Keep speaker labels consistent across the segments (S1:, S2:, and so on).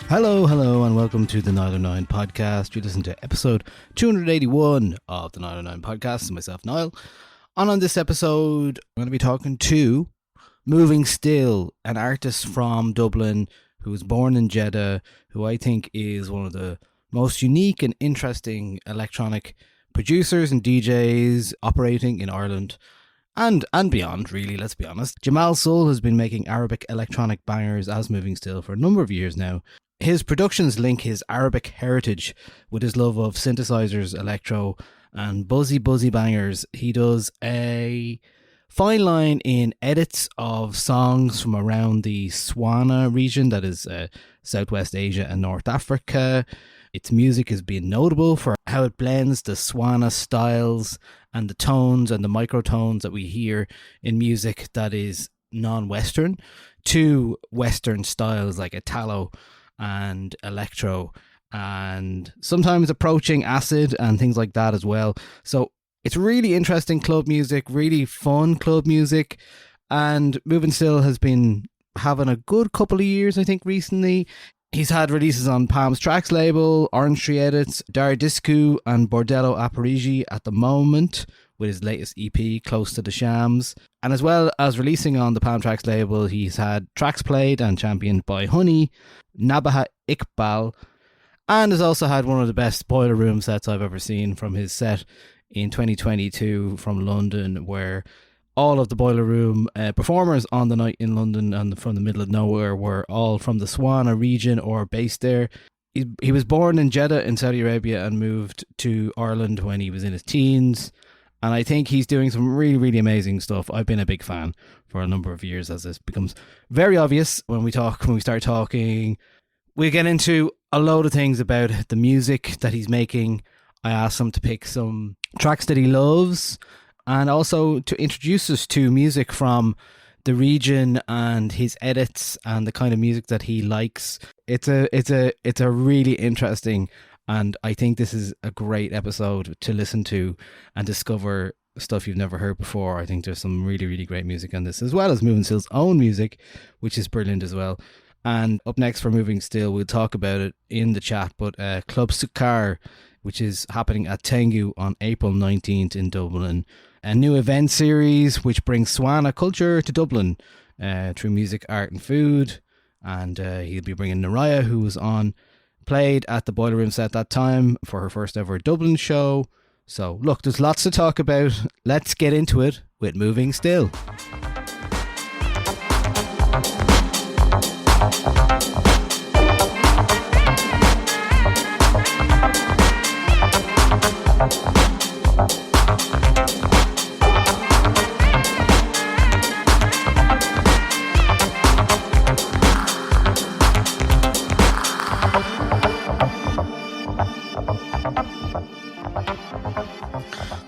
S1: Hello, and welcome to the 909 podcast. You listen to episode 281 of the 909 podcast, and myself, Niall. And on this episode, I'm going to be talking to Moving Still, an artist from Dublin who was born in Jeddah, who I think is one of the most unique and interesting electronic producers and DJs operating in Ireland and beyond, really, let's be honest. Jamal Soul has been making Arabic electronic bangers as Moving Still for a number of years now. His productions link his Arabic heritage with his love of synthesizers, electro, and buzzy bangers. He does a fine line in edits of songs from around the SWANA region, that is Southwest Asia and North Africa. Its music has been notable for how it blends the SWANA styles and the tones and the microtones that we hear in music that is non-Western to Western styles like Italo and electro, and sometimes approaching acid and things like that as well. So it's really interesting club music, really fun club music, and Moving Still has been having a good couple of years, I think, recently. He's had releases on Palms Tracks label, Orange Tree Edits, Dar Disco and Bordello a Parigi at the moment, with his latest EP, Close to the Shams. And as well as releasing on the Palm Tracks label, he's had tracks played and championed by Honey, Nabaha Iqbal, and has also had one of the best Boiler Room sets I've ever seen from his set in 2022 from London, where all of the Boiler Room performers on the night in London and from the middle of nowhere were all from the SWANA region or based there. He was born in Jeddah in Saudi Arabia and moved to Ireland when he was in his teens. And I think he's doing some really, really amazing stuff. I've been a big fan for a number of years, as this becomes very obvious when we start talking. We get into a load of things about the music that he's making. I asked him to pick some tracks that he loves and also to introduce us to music from the region and his edits and the kind of music that he likes. It's a really interesting, and I think this is a great episode to listen to and discover stuff you've never heard before. I think there's some really, really great music on this, as well as Moving Still's own music, which is brilliant as well. And up next for Moving Still, we'll talk about it in the chat, but Club Sukar, which is happening at Tengu on April 19th in Dublin. A new event series which brings SWANA culture to Dublin through music, art and food. And he'll be bringing Naraya, who was played at the Boiler Room set that time for her first ever Dublin show. So look, there's lots to talk about. Let's get into it with Moving Still.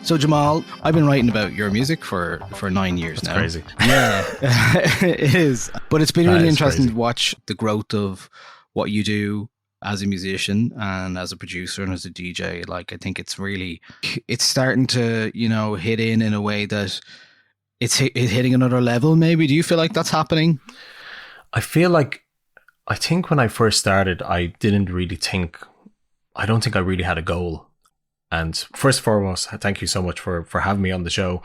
S1: So Jamal, I've been writing about your music for 9 years now.
S2: That's crazy.
S1: Yeah, it is. But it's been really interesting to watch the growth of what you do as a musician and as a producer and as a DJ. Like, I think it's starting to, hit in a way that it's hitting another level maybe. Do you feel like that's happening?
S2: I think when I first started, I don't think I really had a goal. And first and foremost, thank you so much for having me on the show.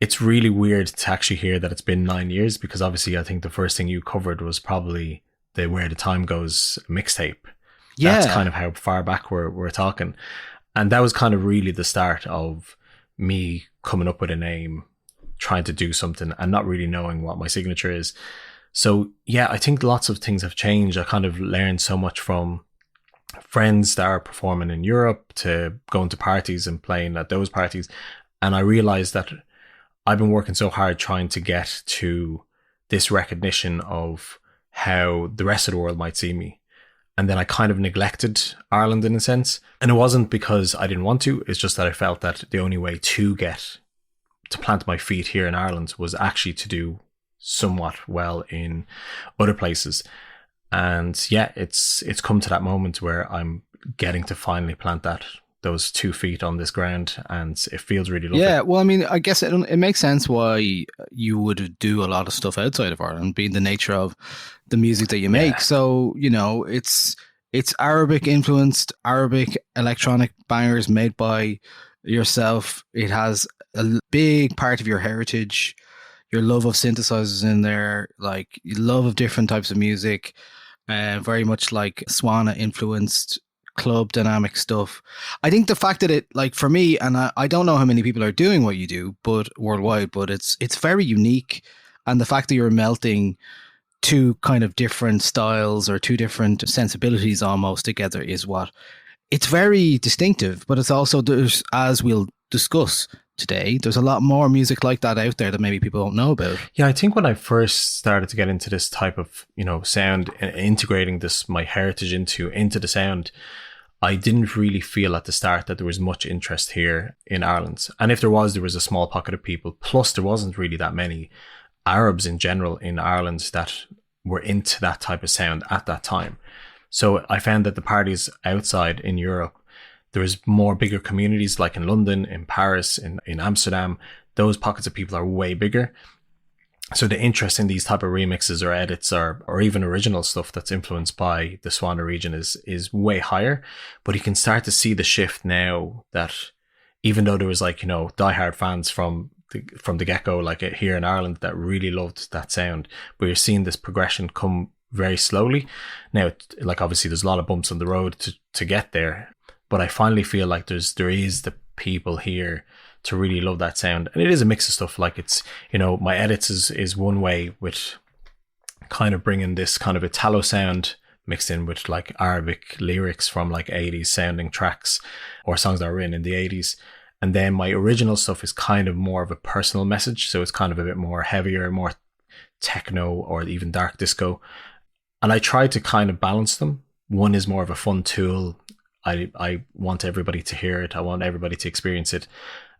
S2: It's really weird to actually hear that it's been 9 years, because obviously I think the first thing you covered was probably the Where the Time Goes mixtape.
S1: Yeah.
S2: That's kind of how far back we're talking. And that was kind of really the start of me coming up with a name, trying to do something and not really knowing what my signature is. So yeah, I think lots of things have changed. I kind of learned so much from friends that are performing in Europe to going to parties and playing at those parties. And I realized that I've been working so hard trying to get to this recognition of how the rest of the world might see me. And then I kind of neglected Ireland in a sense. And it wasn't because I didn't want to. It's just that I felt that the only way to plant my feet here in Ireland was actually to do somewhat well in other places. And yeah, it's come to that moment where I'm getting to finally plant that those 2 feet on this ground, and it feels really lovely.
S1: Yeah, well, I mean, I guess it makes sense why you would do a lot of stuff outside of Ireland, being the nature of the music that you make. So, you know, it's Arabic influenced, Arabic electronic bangers made by yourself. It has a big part of your heritage, your love of synthesizers in there, like your love of different types of music, and very much like SWANA influenced club dynamic stuff. I think the fact that it, like, for me, and I don't know how many people are doing what you do, but worldwide, but it's very unique. And the fact that you're melting 2 kind of different styles or 2 different sensibilities almost together is what it's very distinctive. But it's also, there's, as we'll discuss today, there's a lot more music like that out there that maybe people don't know about.
S2: Yeah, I think when I first started to get into this type of, you know, sound, integrating this, my heritage into the sound, I didn't really feel at the start that there was much interest here in Ireland. And if there was a small pocket of people. Plus, there wasn't really that many Arabs in general in Ireland that were into that type of sound at that time. So I found that the parties outside in Europe, there was more bigger communities, like in London, in Paris, in Amsterdam. Those pockets of people are way bigger. So the interest in these type of remixes or edits or even original stuff that's influenced by the SWANA region is way higher. But you can start to see the shift now, that even though there was, like, you know, diehard fans from the get-go, like here in Ireland, that really loved that sound, but you're seeing this progression come very slowly. Now, like, obviously there's a lot of bumps on the road to get there, but I finally feel like there is the people here to really love that sound. And it is a mix of stuff. Like, it's, you know, my edits is one way, with kind of bringing this kind of Italo sound mixed in with like Arabic lyrics from like 80s sounding tracks or songs that were written in the 80s. And then my original stuff is kind of more of a personal message. So it's kind of a bit more heavier, more techno or even dark disco. And I try to kind of balance them. One is more of a fun tool. I want everybody to hear it. I want everybody to experience it,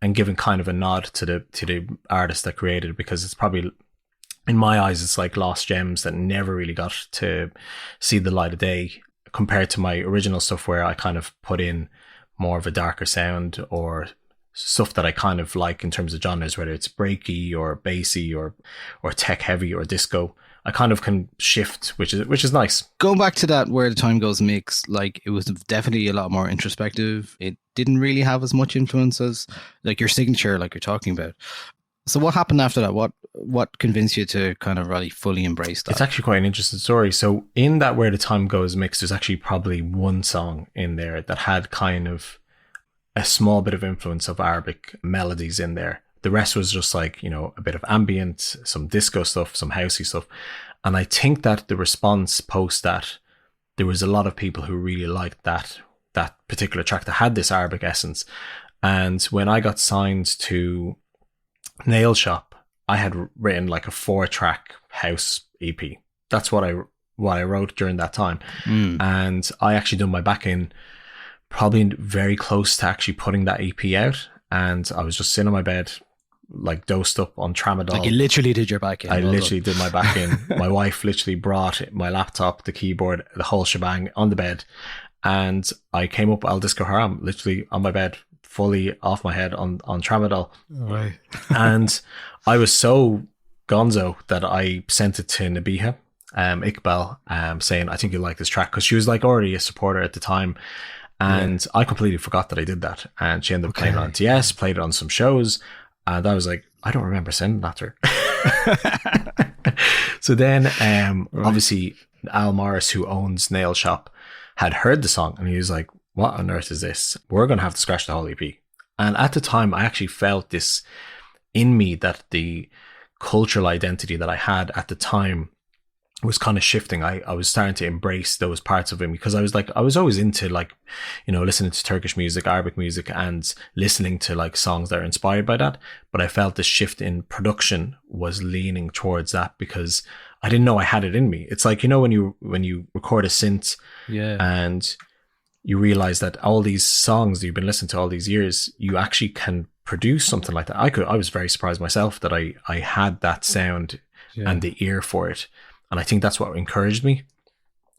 S2: and giving kind of a nod to the artist that created it, because it's probably, in my eyes, it's like lost gems that never really got to see the light of day, compared to my original stuff where I kind of put in more of a darker sound or stuff that I kind of like in terms of genres, whether it's breaky or bassy or tech heavy or disco. I kind of can shift, which is nice.
S1: Going back to that Where the Time Goes mix, like, it was definitely a lot more introspective. It didn't really have as much influence as like your signature, like you're talking about. So what happened after that? What convinced you to kind of really fully embrace that?
S2: It's actually quite an interesting story. So in that Where the Time Goes mix, there's actually probably one song in there that had kind of a small bit of influence of Arabic melodies in there. The rest was just like, you know, a bit of ambient, some disco stuff, some housey stuff. And I think that the response post that, there was a lot of people who really liked that particular track that had this Arabic essence. And when I got signed to Nail Shop, I had written like a 4-track house EP. That's what I wrote during that time. And I actually done my back in probably very close to actually putting that EP out. And I was just sitting on my bed, like dosed up on tramadol.
S1: Like, you literally did your back in.
S2: I literally did my back in. My wife literally brought my laptop, the keyboard, the whole shebang on the bed. And I came up Al Disco Haram, literally on my bed, fully off my head on tramadol.
S1: Right.
S2: And I was so gonzo that I sent it to Nabiha, Iqbal, saying, I think you'll like this track, because she was like already a supporter at the time. And I completely forgot that I did that. And she ended up playing it on TS, played it on some shows. And I was like, I don't remember sending that to her. So then, obviously, Al Morris, who owns Nail Shop, had heard the song. And he was like, what on earth is this? We're going to have to scratch the whole EP. And at the time, I actually felt this in me, that the cultural identity that I had at the time was kind of shifting. I was starting to embrace those parts of him, because I was always into, like, you know, listening to Turkish music, Arabic music, and listening to like songs that are inspired by that. But I felt the shift in production was leaning towards that, because I didn't know I had it in me. It's like, you know, when you record a synth, and you realize that all these songs that you've been listening to all these years, you actually can produce something like that. I was very surprised myself that I had that sound and the ear for it. And I think that's what encouraged me.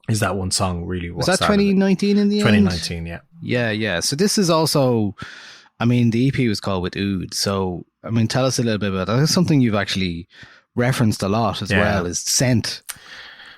S2: is that one song really what
S1: Was that
S2: started it.
S1: 2019 in the end?
S2: 2019, yeah.
S1: Yeah. So this is also, I mean, the EP was called With Oud. So, I mean, tell us a little bit about that. That's something you've actually referenced a lot as well, is scent.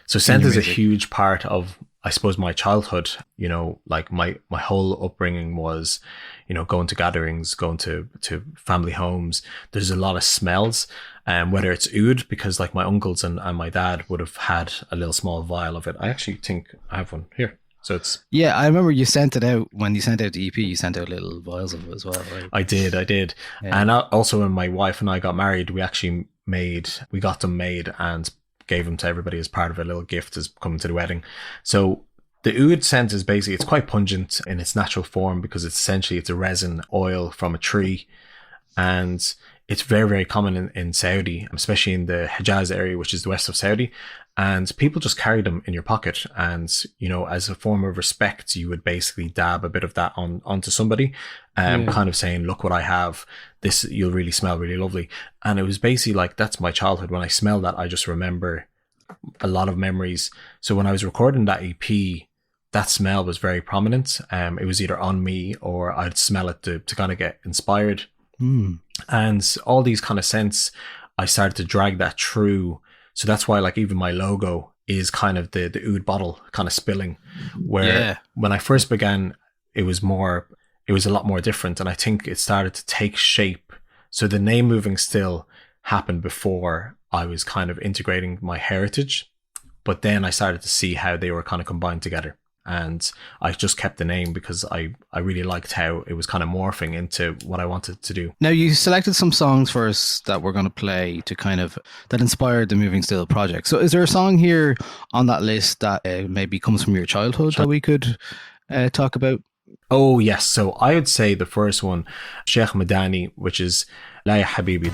S2: So scent is a huge part of, I suppose, my childhood. You know, like my whole upbringing was, you know, going to gatherings, going to family homes. There's a lot of smells, whether it's oud, because like my uncles and my dad would have had a little small vial of it. I actually think I have one here. So it's... Yeah,
S1: I remember you sent it out, when you sent out the EP, you sent out little vials of it as well, right?
S2: I did. Yeah. And also when my wife and I got married, we got them made and gave them to everybody as part of a little gift as coming to the wedding. So the oud scent is basically, it's quite pungent in its natural form because it's a resin oil from a tree, and it's very, very common in Saudi, especially in the Hijaz area, which is the west of Saudi. And people just carry them in your pocket, and you know, as a form of respect, you would basically dab a bit of that onto somebody, kind of saying, "Look what I have. This, you'll really smell really lovely." And it was basically like, that's my childhood. When I smell that, I just remember a lot of memories. So when I was recording that EP, that smell was very prominent. It was either on me or I'd smell it to kind of get inspired. And all these kind of scents, I started to drag that through. So that's why, like, even my logo is kind of the oud bottle kind of spilling, where when I first began, it was a lot more different. And I think it started to take shape. So the name Moving Still happened before I was kind of integrating my heritage, but then I started to see how they were kind of combined together. And I just kept the name because I really liked how it was kind of morphing into what I wanted to do.
S1: Now, you selected some songs for us that we're going to play that inspired the Moving Still project. So is there a song here on that list that maybe comes from your childhood that we could talk about?
S2: Oh, yes. So I would say the first one, Cheick Madani, which is Laya Habibi.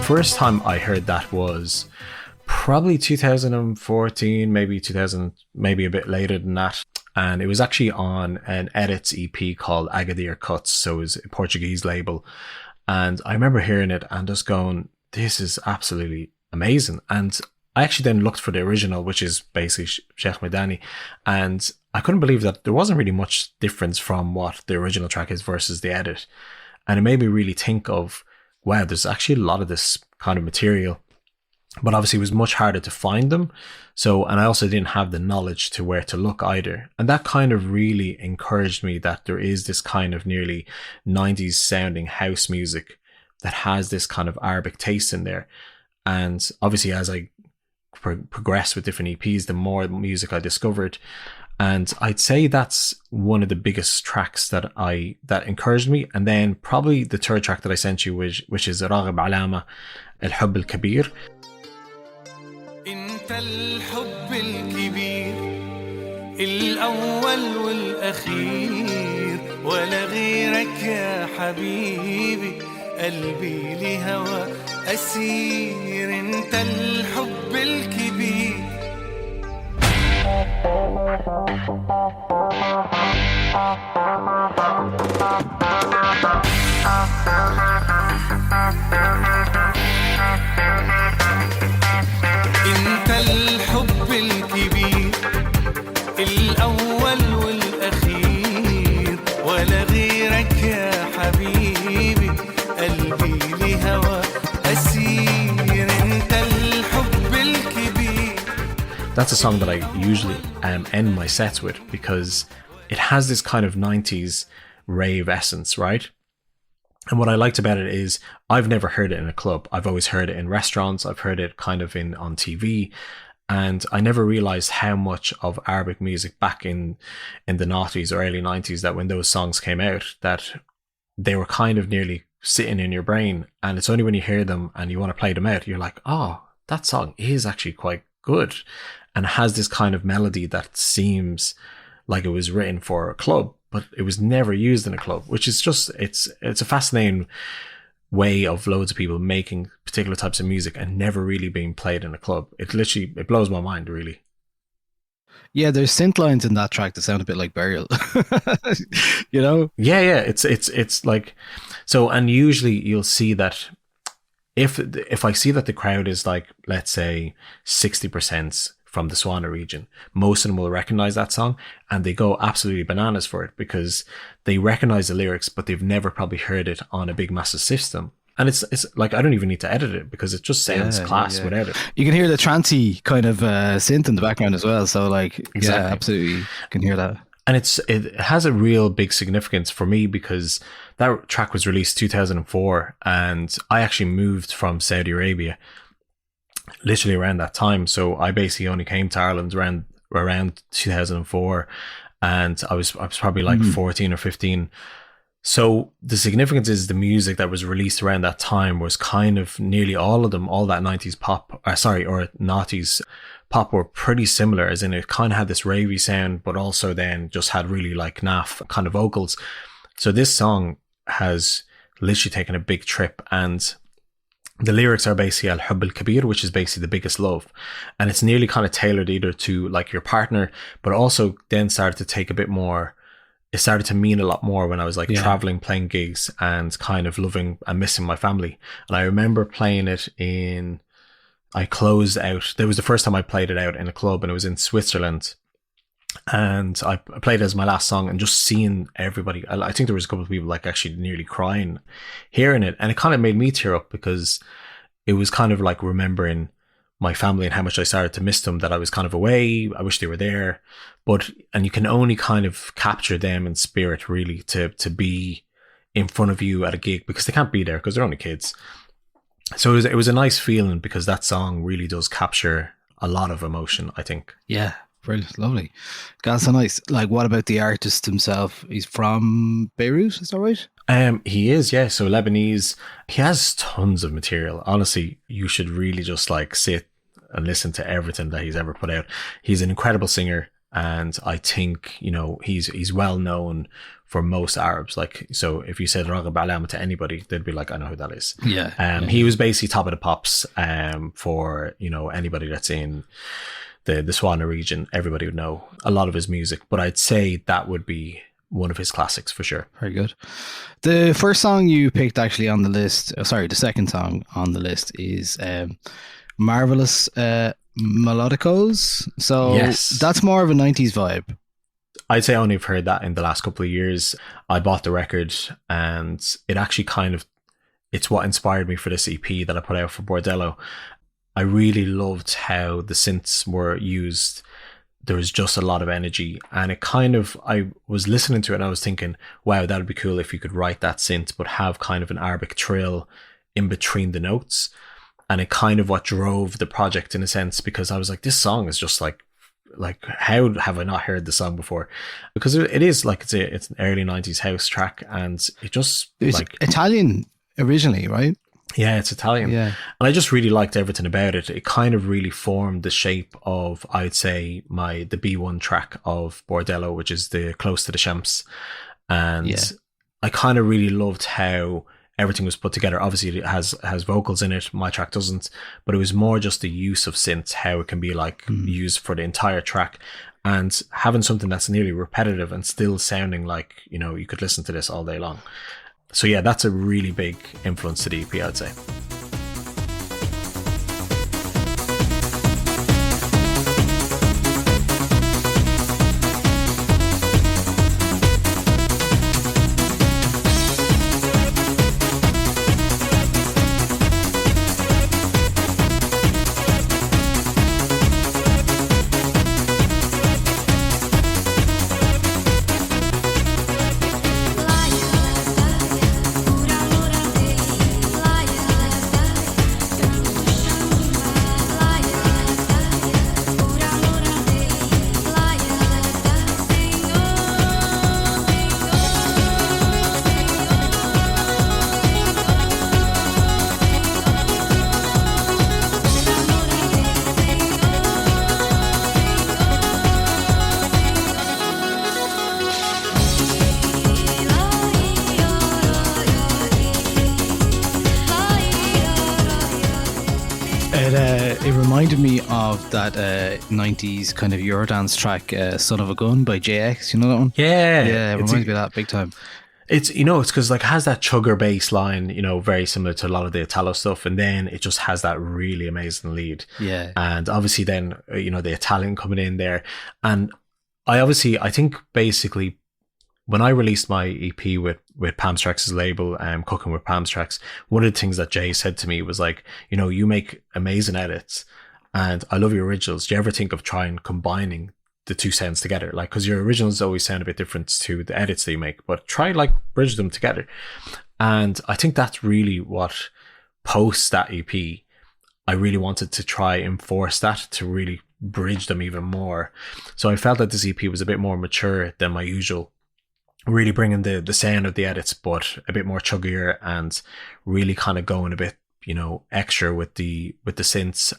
S2: First time I heard that was probably 2014, maybe 2000, maybe a bit later than that. And it was actually on an Edits EP called Agadir Cuts. So it was a Portuguese label. And I remember hearing it and just going, this is absolutely amazing. And I actually then looked for the original, which is basically Cheick Madani. And I couldn't believe that there wasn't really much difference from what the original track is versus the edit. And it made me really think of, wow, there's actually a lot of this kind of material, but obviously it was much harder to find them. So, and I also didn't have the knowledge to where to look either. And that kind of really encouraged me that there is this kind of nearly 90s sounding house music that has this kind of Arabic taste in there. And obviously as I progressed with different EPs, the more music I discovered. And I'd say that's one of the biggest tracks that encouraged me. And then probably the third track that I sent you, which is Ragheb Alama, الحب الكبير.
S3: انت الحب الكبير الأول والأخير ولا غيرك يا حبيبي قلبي لهوى أسير انت الحب الكبير. انت الحب الكبير الأول والأخير ولا غيرك يا حبيبي قلبي لهوى أسير انت الحب الكبير.
S2: That's a song that I usually end my sets with because it has this kind of 90s rave essence, right? And what I liked about it is I've never heard it in a club. I've always heard it in restaurants. I've heard it kind of on TV. And I never realized how much of Arabic music back in the noughties or early 90s, that when those songs came out, that they were kind of nearly sitting in your brain. And it's only when you hear them and you want to play them out, you're like, oh, that song is actually quite good and has this kind of melody that seems like it was written for a club, but it was never used in a club, which is just, it's a fascinating way of loads of people making particular types of music and never really being played in a club. It blows my mind, really.
S1: Yeah, there's synth lines in that track that sound a bit like Burial. You know?
S2: Yeah, it's like, so, and usually you'll see that if I see that the crowd is like, let's say 60% from the SWANA region, most of them will recognize that song and they go absolutely bananas for it because they recognize the lyrics, but they've never probably heard it on a big massive system. And it's like, I don't even need to edit it because it just sounds class without it.
S1: You can hear the trancey kind of synth in the background as well. So like,
S2: exactly.
S1: Yeah, absolutely. You can hear that.
S2: And it has a real big significance for me because that track was released 2004 and I actually moved from Saudi Arabia literally around that time. So I basically only came to Ireland around 2004 and I was probably like 14 or 15. So the significance is the music that was released around that time was kind of nearly all of them, all that 90s pop, or noughties pop were pretty similar, as in it kind of had this ravey sound, but also then just had really like naff kind of vocals. So this song has literally taken a big trip, and the lyrics are basically Al-Hubb al-Kabir, which is basically the biggest love. And it's nearly kind of tailored either to like your partner, but also then started to take a bit more, it started to mean a lot more when I was like traveling, playing gigs and kind of loving and missing my family. And I remember playing it I closed out, that was the first time I played it out in a club, and it was in Switzerland. And I played it as my last song, and just seeing everybody, I think there was a couple of people like actually nearly crying hearing it. And it kind of made me tear up because it was kind of like remembering my family and how much I started to miss them, that I was kind of away. I wish they were there. And you can only kind of capture them in spirit really to be in front of you at a gig, because they can't be there because they're only kids. So it was a nice feeling because that song really does capture a lot of emotion, I think.
S1: Yeah, brilliant, lovely. God, so nice. Like, what about the artist himself? He's from Beirut, is that right?
S2: He is, yeah. So Lebanese. He has tons of material. Honestly, you should really just like sit and listen to everything that he's ever put out. He's an incredible singer, and I think, you know, he's well known for most Arabs. Like, so if you said Ragheb Alama to anybody, they'd be like, I know who that is.
S1: Yeah.
S2: He was basically top of the pops for, you know, anybody that's in the SWANA region. Everybody would know a lot of his music, but I'd say that would be one of his classics for sure.
S1: Very good. The first song you picked actually on the list, the second song on the list is Marvellous Melodicos. So
S2: yes,
S1: that's more of a 90s vibe.
S2: I'd say I only have heard that in the last couple of years. I bought the record, and it actually it's what inspired me for this EP that I put out for Bordello. I really loved how the synths were used. There was just a lot of energy, and I was listening to it and I was thinking, wow, that'd be cool if you could write that synth but have kind of an Arabic trill in between the notes. And it kind of what drove the project in a sense, because I was like, this song is just like how have I not heard the song before? Because it is like it's an early 90s house track, and it's like
S1: Italian originally, right?
S2: Yeah, it's Italian.
S1: Yeah.
S2: And I just really liked everything about it. It kind of really formed the shape of, I'd say, the B1 track of Bordello, which is the close to the Champs. And I kind of really loved how everything was put together. Obviously it has vocals in it. My track doesn't, but it was more just the use of synths, how it can be like used for the entire track, and having something that's nearly repetitive and still sounding like, you know, you could listen to this all day long. So yeah, that's a really big influence to the EP, I'd say.
S1: It reminded me of that 90s kind of Eurodance track, Son of a Gun by JX. You know that one? Yeah, it reminds me of that big time.
S2: It's, you know, it's because like it has that chugger bass line, you know, very similar to a lot of the Italo stuff, and then it just has that really amazing lead.
S1: Yeah.
S2: And obviously then, you know, the Italian coming in there. And I think basically when I released my EP with Pam's Tracks' label, Cooking with Pam's Tracks, one of the things that Jay said to me was like, you know, you make amazing edits and I love your originals. Do you ever think of trying combining the two sounds together? Like, because your originals always sound a bit different to the edits that you make, but try like bridge them together. And I think that's really what post that EP, I really wanted to try enforce that, to really bridge them even more. So I felt that this EP was a bit more mature than my usual, really bringing the sound of the edits, but a bit more chuggier and really kind of going a bit, you know, extra with the synths.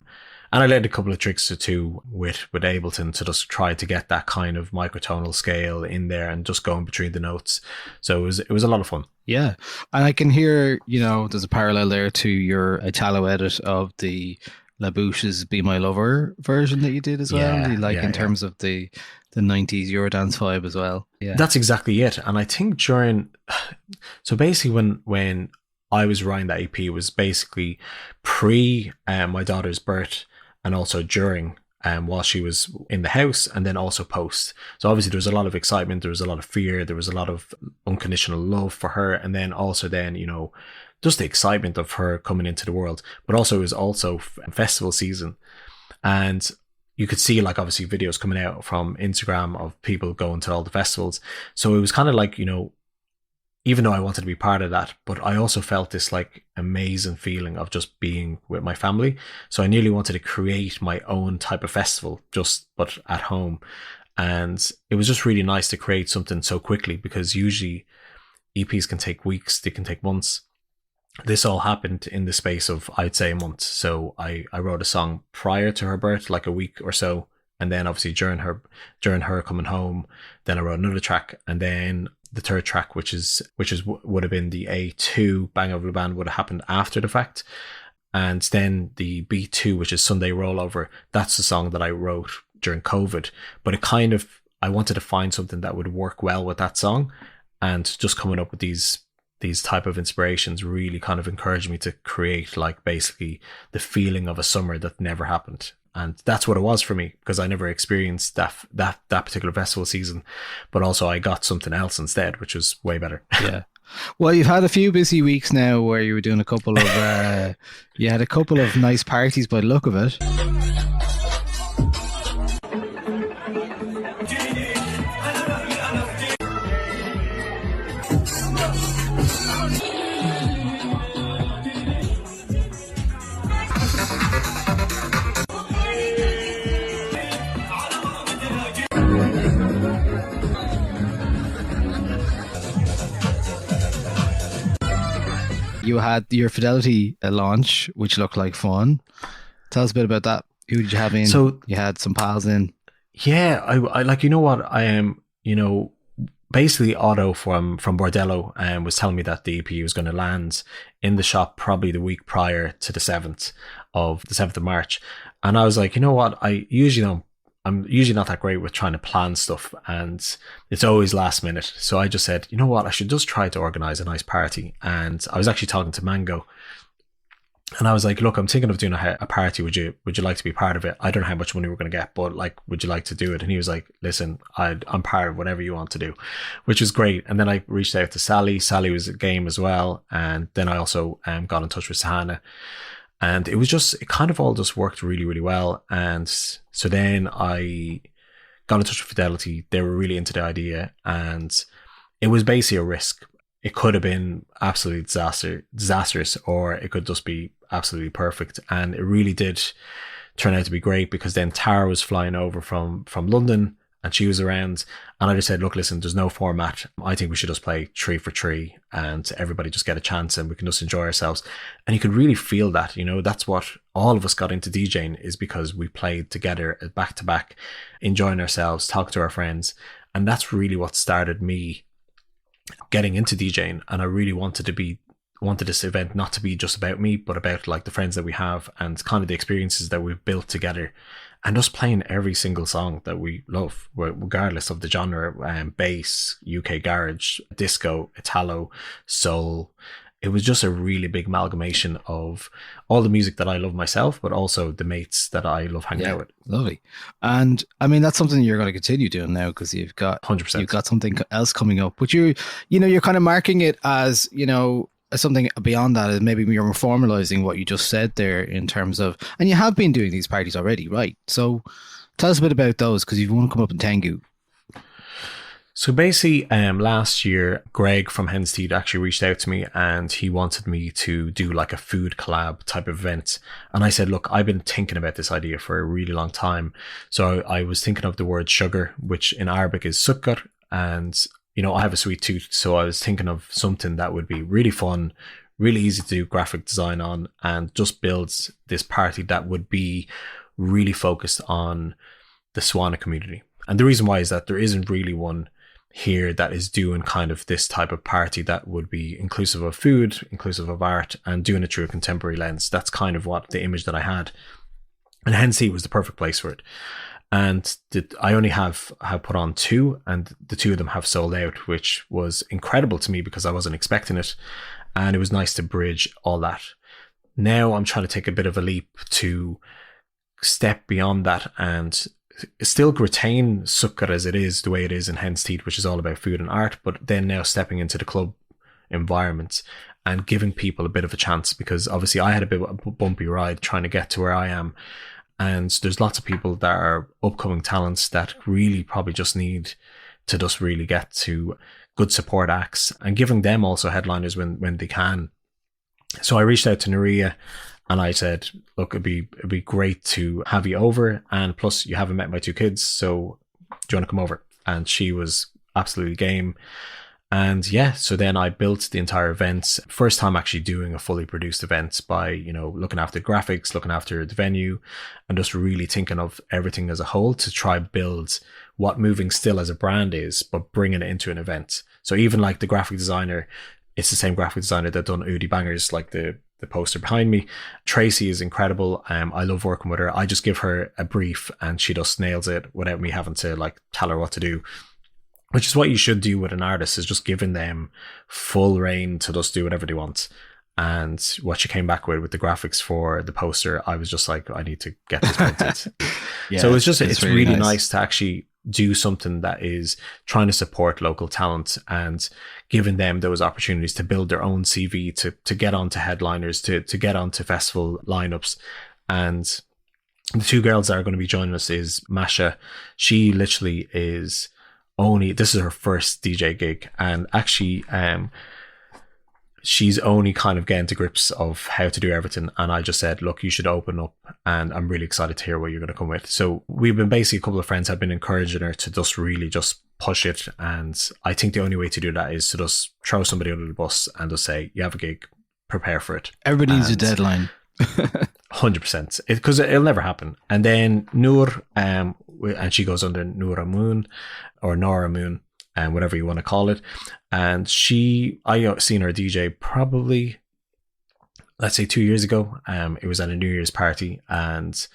S2: And I led a couple of tricks or two with Ableton to just try to get that kind of microtonal scale in there and just going between the notes. So it was a lot of fun.
S1: Yeah. And I can hear, you know, there's a parallel there to your Italo edit of the La Bouche's Be My Lover version that you did as well. In terms of the 90s Eurodance vibe as well. Yeah.
S2: That's exactly it. And I think so basically when I was writing that EP, it was basically pre my daughter's birth, and also during while she was in the house, and then also post. So obviously there was a lot of excitement, there was a lot of fear, there was a lot of unconditional love for her, and then also then, you know, just the excitement of her coming into the world. But also it was also festival season, and you could see like obviously videos coming out from Instagram of people going to all the festivals. So it was kind of like, you know, even though I wanted to be part of that, but I also felt this like amazing feeling of just being with my family. So I nearly wanted to create my own type of festival, but at home. And it was just really nice to create something so quickly, because usually EPs can take weeks, they can take months. This all happened in the space of, I'd say, a month. So I wrote a song prior to her birth, like a week or so. And then obviously during her coming home, then I wrote another track. And then the third track, which would have been the A2 Bang of Luban, would have happened after the fact. And then the B2, which is Sunday Rollover, that's the song that I wrote during COVID. But I wanted to find something that would work well with that song. And just coming up with these type of inspirations really kind of encouraged me to create like basically the feeling of a summer that never happened. And that's what it was for me, because I never experienced that particular festival season, but also I got something else instead, which was way better.
S1: Yeah. Well, you've had a few busy weeks now where you were doing a couple of, you had a couple of nice parties by the look of it. You had your Fidelity launch, which looked like fun. Tell us a bit about that. Who did you have in? So you had some pals in.
S2: Yeah, I like, you know what, I am, you know, basically Otto from Bordello was telling me that the EP was going to land in the shop probably the week prior to the 7th of March. And I was like, you know what, I'm usually not that great with trying to plan stuff, and it's always last minute. So I just said, you know what, I should just try to organize a nice party. And I was actually talking to Mango, and I was like, look, I'm thinking of doing a party. Would you like to be part of it? I don't know how much money we're going to get, but like, would you like to do it? And he was like, listen, I'm part of whatever you want to do, which was great. And then I reached out to Sally. Sally was a game as well. And then I also got in touch with Sahana. And it kind of all just worked really, really well. And so then I got in touch with Fidelity. They were really into the idea, and it was basically a risk. It could have been absolutely disastrous, or it could just be absolutely perfect. And it really did turn out to be great, because then Tara was flying over from London, and she was around, and I just said, look, listen, there's no format. I think we should just play 3 for 3 and everybody just get a chance and we can just enjoy ourselves. And you could really feel that, you know, that's what all of us got into DJing, is because we played together back to back, enjoying ourselves, talking to our friends. And that's really what started me getting into DJing. And I really wanted to be wanted this event not to be just about me, but about like the friends that we have and kind of the experiences that we've built together, and us playing every single song that we love, regardless of the genre, bass, UK garage, disco, Italo, soul. It was just a really big amalgamation of all the music that I love myself, but also the mates that I love hanging out with.
S1: Lovely. And I mean, that's something you're going to continue doing now, because you've got
S2: 100%.
S1: You've got something else coming up, but you're kind of marking it as, as something beyond that, is maybe you're formalizing what you just said there in terms of, and you have been doing these parties already, right? So tell us a bit about those, because you've want to come up in Tengu.
S2: So basically, last year, Greg from Hen's Teeth actually reached out to me, and he wanted me to do like a food collab type of event. And I said, look, I've been thinking about this idea for a really long time. So I was thinking of the word sugar, which in Arabic is sukkar. And, I have a sweet tooth. So I was thinking of something that would be really fun, really easy to do graphic design on, and just builds this party that would be really focused on the SWANA community. And the reason why is that there isn't really one here that is doing kind of this type of party that would be inclusive of food, inclusive of art, and doing it through a contemporary lens. That's kind of what the image that I had, and hence it was the perfect place for it. And I only have put on 2, and the 2 of them have sold out, which was incredible to me because I wasn't expecting it, and it was nice to bridge all that. Now I'm trying to take a bit of a leap to step beyond that and still retain sukkar as it is, the way it is in Hen's Teeth, which is all about food and art, but then now stepping into the club environment and giving people a bit of a chance, because obviously I had a bit of a bumpy ride trying to get to where I am, and there's lots of people that are upcoming talents that really probably just need to just really get to good support acts, and giving them also headliners when they can. So I reached out to Nuria, and I said, look, it'd be great to have you over. And plus, you haven't met my 2 kids, so do you want to come over? And she was absolutely game. And yeah, so then I built the entire event. First time actually doing a fully produced event by, looking after graphics, looking after the venue, and just really thinking of everything as a whole to try build what Moving Still as a brand is, but bringing it into an event. So even like the graphic designer, it's the same graphic designer that done Oodie Bangers, like the poster behind me. Tracy is incredible. I love working with her. I just give her a brief and she just nails it without me having to like tell her what to do, which is what you should do with an artist, is just giving them full reign to just do whatever they want. And what she came back with the graphics for the poster, I was just like, I need to get this printed. So it's really nice to actually do something that is trying to support local talent and giving them those opportunities to build their own CV, to get onto headliners, to get onto festival lineups. And the 2 girls that are going to be joining us is Masha. She literally is this is her first DJ gig, and actually she's only kind of getting to grips of how to do everything. And I just said, look, you should open up, and I'm really excited to hear what you're going to come with. So we've been basically, a couple of friends have been encouraging her to just really just push it. And I think the only way to do that is to just throw somebody under the bus and just say, you have a gig, prepare for it.
S1: Everybody needs a deadline.
S2: 100%, because it'll never happen. And then Noor, and she goes under Noora Moon or Nora Moon, and whatever you want to call it. And I seen her DJ probably, let's say 2 years ago. It was at a New Year's party, and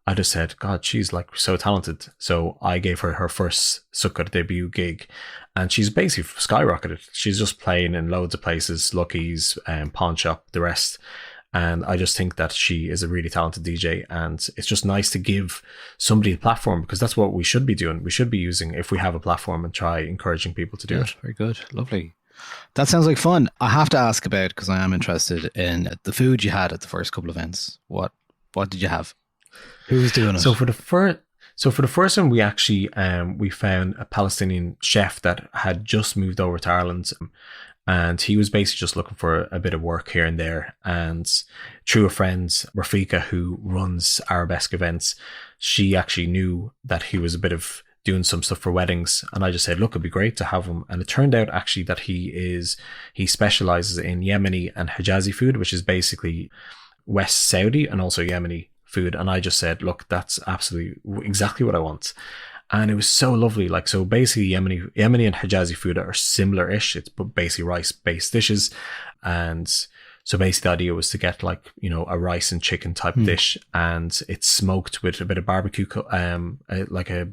S2: I just said, God, she's like so talented. So I gave her her first sukkar debut gig, and she's basically skyrocketed. She's just playing in loads of places, Lucky's, Pawn Shop, the rest. And I just think that she is a really talented DJ, and it's just nice to give somebody a platform, because that's what we should be doing. We should be using, if we have a platform, and try encouraging people to do it.
S1: Very good. Lovely. That sounds like fun. I have to ask about, because I am interested in the food you had at the first couple of events. What did you have? Who was doing it?
S2: So for the first one, we actually we found a Palestinian chef that had just moved over to Ireland. And he was basically just looking for a bit of work here and there. And through a friend, Rafika, who runs Arabesque events, she actually knew that he was a bit of doing some stuff for weddings. And I just said, look, it'd be great to have him. And it turned out actually that he specializes in Yemeni and Hijazi food, which is basically West Saudi and also Yemeni food. And I just said, look, that's absolutely exactly what I want. And it was so lovely. Like, so basically Yemeni and Hijazi food are similar-ish. It's basically rice-based dishes. And So basically the idea was to get like, you know, a rice and chicken type dish, and it's smoked with a bit of barbecue, like a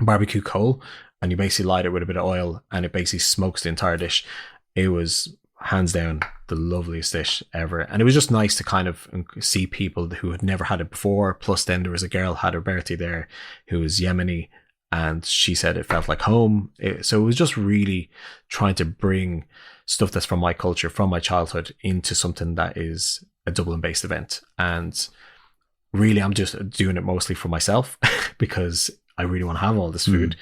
S2: barbecue coal, and you basically light it with a bit of oil and it basically smokes the entire dish. It was hands down the loveliest dish ever. And it was just nice to kind of see people who had never had it before. Plus then there was a girl had her birthday there who was Yemeni, and she said it felt like home. So it was just really trying to bring stuff that's from my culture, from my childhood, into something that is a Dublin based event. And really I'm just doing it mostly for myself because I really want to have all this food.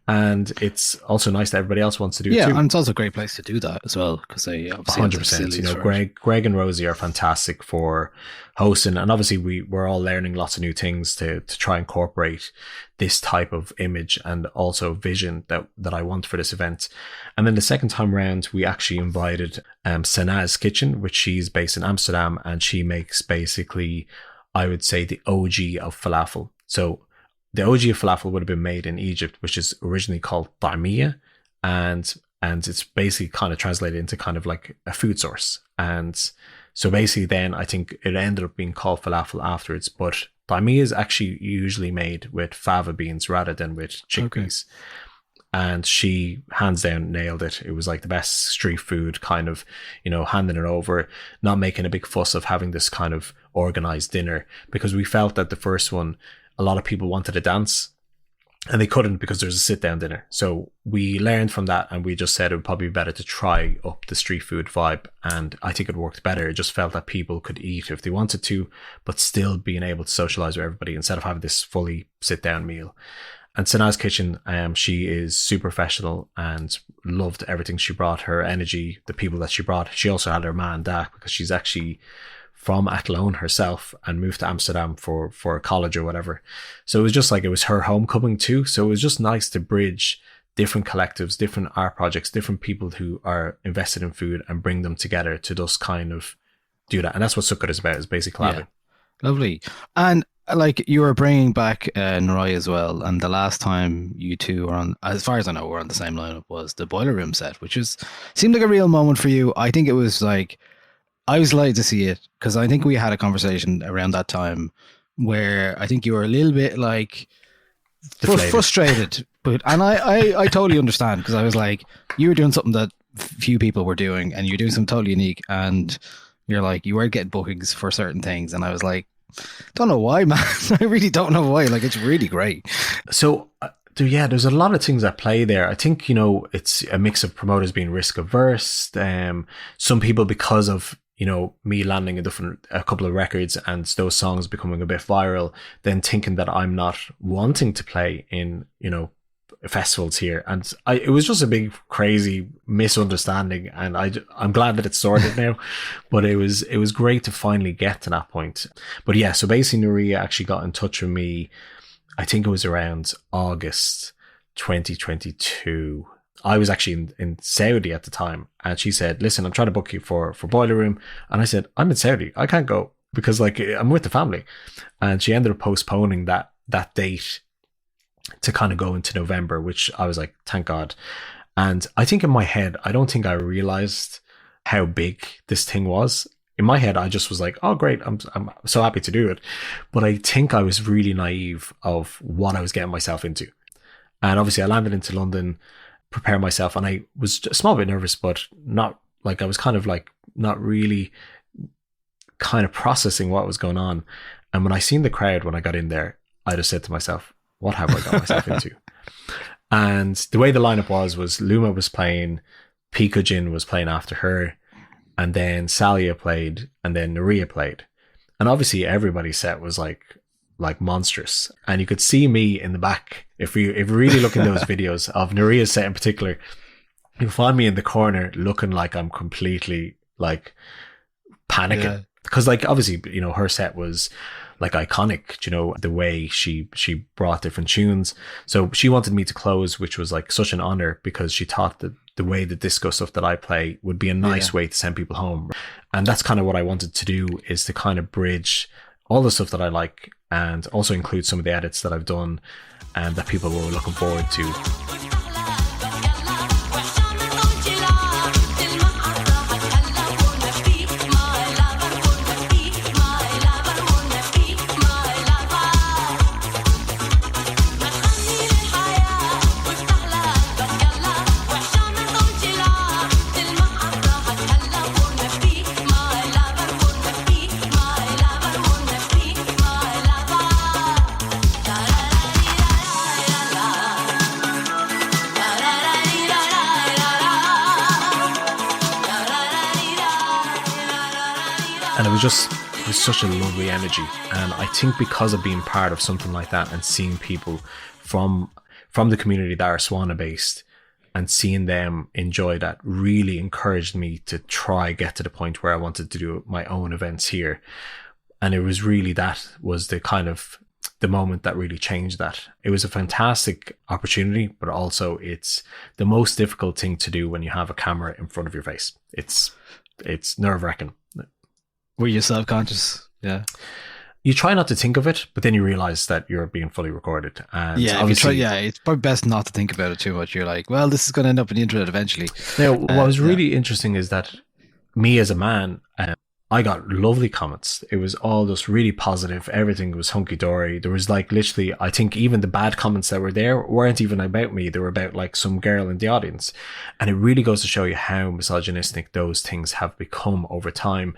S2: And it's also nice that everybody else wants to do it too.
S1: Yeah, and it's also a great place to do that as well, because they obviously
S2: 100%. You know, Greg and Rosie are fantastic for hosting, and obviously we're all learning lots of new things to try and incorporate this type of image and also vision that I want for this event. And then the second time round, we actually invited Sana's Kitchen, which she's based in Amsterdam, and she makes basically, I would say, the OG of falafel. So the OG of falafel would have been made in Egypt, which is originally called ta'miyya, and it's basically kind of translated into kind of like a food source. And so basically then I think it ended up being called falafel afterwards, but ta'miyya is actually usually made with fava beans rather than with chickpeas. Okay. And she hands down nailed it. It was like the best street food, kind of, you know, handing it over, not making a big fuss of having this kind of organized dinner, because we felt that the first one, a lot of people wanted to dance and they couldn't because there's a sit down dinner. So we learned from that, and we just said it would probably be better to try up the street food vibe. And I think it worked better. It just felt that people could eat if they wanted to, but still being able to socialize with everybody instead of having this fully sit down meal. And Sana's Kitchen, she is super professional and loved everything she brought, her energy, the people that she brought. She also had her man Dak, because she's actually from Athlone herself and moved to Amsterdam for college or whatever. So it was just like, it was her homecoming too. So it was just nice to bridge different collectives, different art projects, different people who are invested in food, and bring them together to just kind of do that. And that's what Sukkot is about, is basically collabing.
S1: Yeah. Lovely. And like, you were bringing back Naraya as well, and the last time you two were on, as far as I know, were on the same lineup, was the Boiler Room set, which seemed like a real moment for you. I think it was like, I was delighted to see it, because I think we had a conversation around that time where I think you were a little bit like frustrated, and I totally understand, because I was like, you were doing something that few people were doing, and you're doing something totally unique, and you're like, you were getting bookings for certain things, and I was like, don't know why, man. I really don't know why. Like, it's really great.
S2: So there's a lot of things at play there. I think, you know, it's a mix of promoters being risk averse. Some people, because of, you know, me landing a couple of records and those songs becoming a bit viral, then thinking that I'm not wanting to play in, you know, festivals here. And it was just a big crazy misunderstanding, and I'm glad that it's sorted now. But it was great to finally get to that point. But yeah, so basically Nuria actually got in touch with me, I think it was around August 2022. I was actually in Saudi at the time, and she said, listen, I'm trying to book you for Boiler Room. And I said, I'm in Saudi, I can't go, because like, I'm with the family. And she ended up postponing that date to kind of go into November, which I was like, thank God. And I think in my head, I don't think I realized how big this thing was. In my head, I just was like, oh great, I'm so happy to do it. But I think I was really naive of what I was getting myself into. And obviously I landed into London, prepare myself, and I was a small bit nervous, but not like, I was kind of like not really kind of processing what was going on. And when I seen the crowd, when I got in there, I just said to myself, what have I got myself into? And the way the lineup was Luma was playing, Pico Jin was playing after her, and then Salia played, and then Nuria played. And obviously everybody's set was like monstrous. And you could see me in the back. If you really look in those videos of Nuria's set in particular, you'll find me in the corner looking like I'm completely like panicking. Yeah. Because like, obviously, you know, her set was like iconic, you know, the way she brought different tunes. So she wanted me to close, which was like such an honor, because she thought that the way the disco stuff that I play would be a nice way to send people home. And that's kind of what I wanted to do, is to kind of bridge all the stuff that I like, and also include some of the edits that I've done and that people were looking forward to. it was such a lovely energy. And I think because of being part of something like that and seeing people from the community that are SWANA based and seeing them enjoy that really encouraged me to try get to the point where I wanted to do my own events here. And it was really, that was the kind of the moment that really changed that. It was a fantastic opportunity, but also it's the most difficult thing to do when you have a camera in front of your face. It's nerve-wracking.
S1: Were you self-conscious? Yeah.
S2: You try not to think of it, but then you realize that you're being fully recorded. And
S1: yeah,
S2: obviously,
S1: it's probably best not to think about it too much. You're like, well, this is going to end up on the internet eventually.
S2: Now, what was really interesting is that me as a man, I got lovely comments. It was all just really positive. Everything was hunky-dory. There was like literally, I think even the bad comments that were there weren't even about me. They were about like some girl in the audience. And it really goes to show you how misogynistic those things have become over time.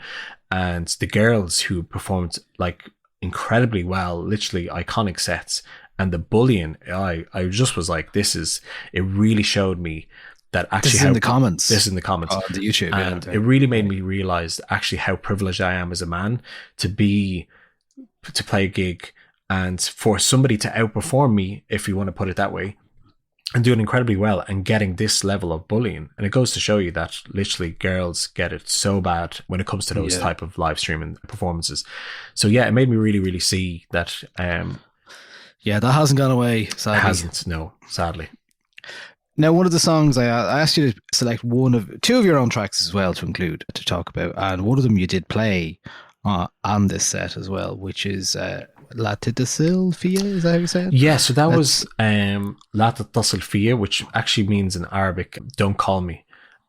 S2: And the girls who performed like incredibly well, literally iconic sets, and the bullying, I just was like, it really showed me that actually
S1: this is in the comments.
S2: This is in the comments
S1: on the YouTube,
S2: and it really made me realize actually how privileged I am as a man to play a gig and for somebody to outperform me, if you want to put it that way, and doing incredibly well and getting this level of bullying. And it goes to show you that literally girls get it so bad when it comes to those type of live streaming performances. So yeah, it made me really, really see that.
S1: Yeah, that hasn't gone away. Sadly.
S2: It hasn't, no, sadly.
S1: Now, one of the songs I asked you to select two of your own tracks as well to include, to talk about, and one of them you did play on this set as well, which is La Titasil, Feeya, is that how you say it?
S2: Yeah, so that was La Titasil Feeya, which actually means in Arabic, don't call me.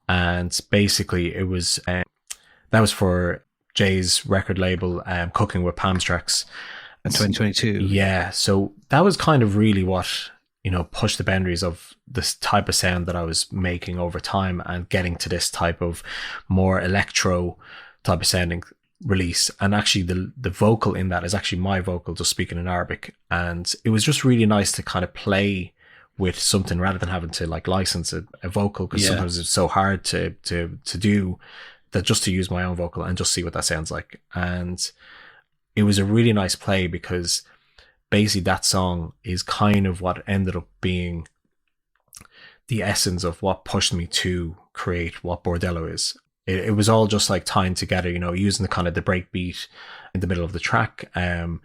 S2: And basically it was, that was for Jay's record label, Cooking with Palms Tracks.
S1: In 2022.
S2: Yeah, so that was kind of really what, pushed the boundaries of this type of sound that I was making over time and getting to this type of more electro type of sounding release. And actually the vocal in that is actually my vocal just speaking in Arabic. And it was just really nice to kind of play with something rather than having to like license a vocal, because sometimes it's so hard to do that, just to use my own vocal and just see what that sounds like. And it was a really nice play because basically that song is kind of what ended up being the essence of what pushed me to create what Bordello is. It was all just like tying together, using the kind of the breakbeat in the middle of the track, kind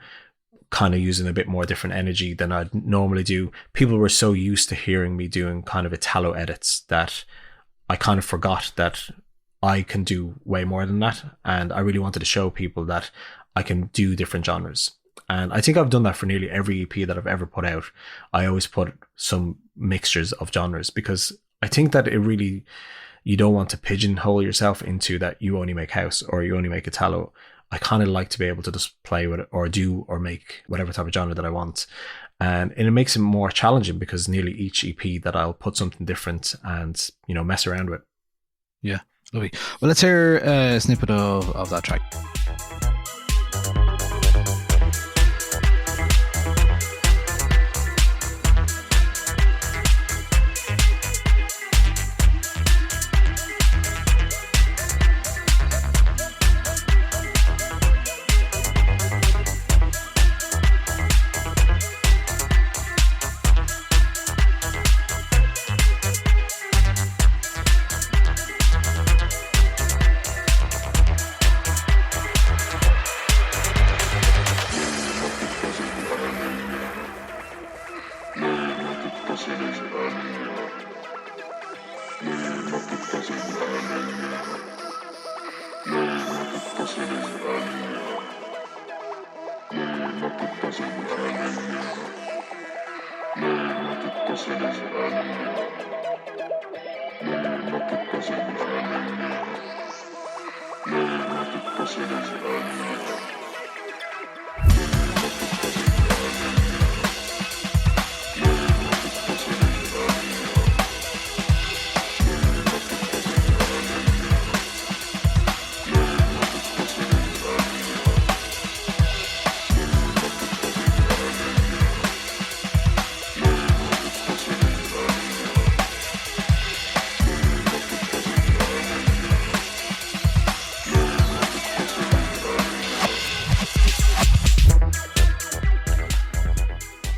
S2: of using a bit more different energy than I'd normally do. People were so used to hearing me doing kind of Italo edits that I kind of forgot that I can do way more than that. And I really wanted to show people that I can do different genres. And I think I've done that for nearly every EP that I've ever put out. I always put some mixtures of genres because I think that you don't want to pigeonhole yourself into that you only make house or you only make Italo. I kind of like to be able to just play with it or do or make whatever type of genre that I want. And it makes it more challenging because nearly each EP that I'll put something different and, mess around with.
S1: Yeah, lovely. Well, let's hear a snippet of that track.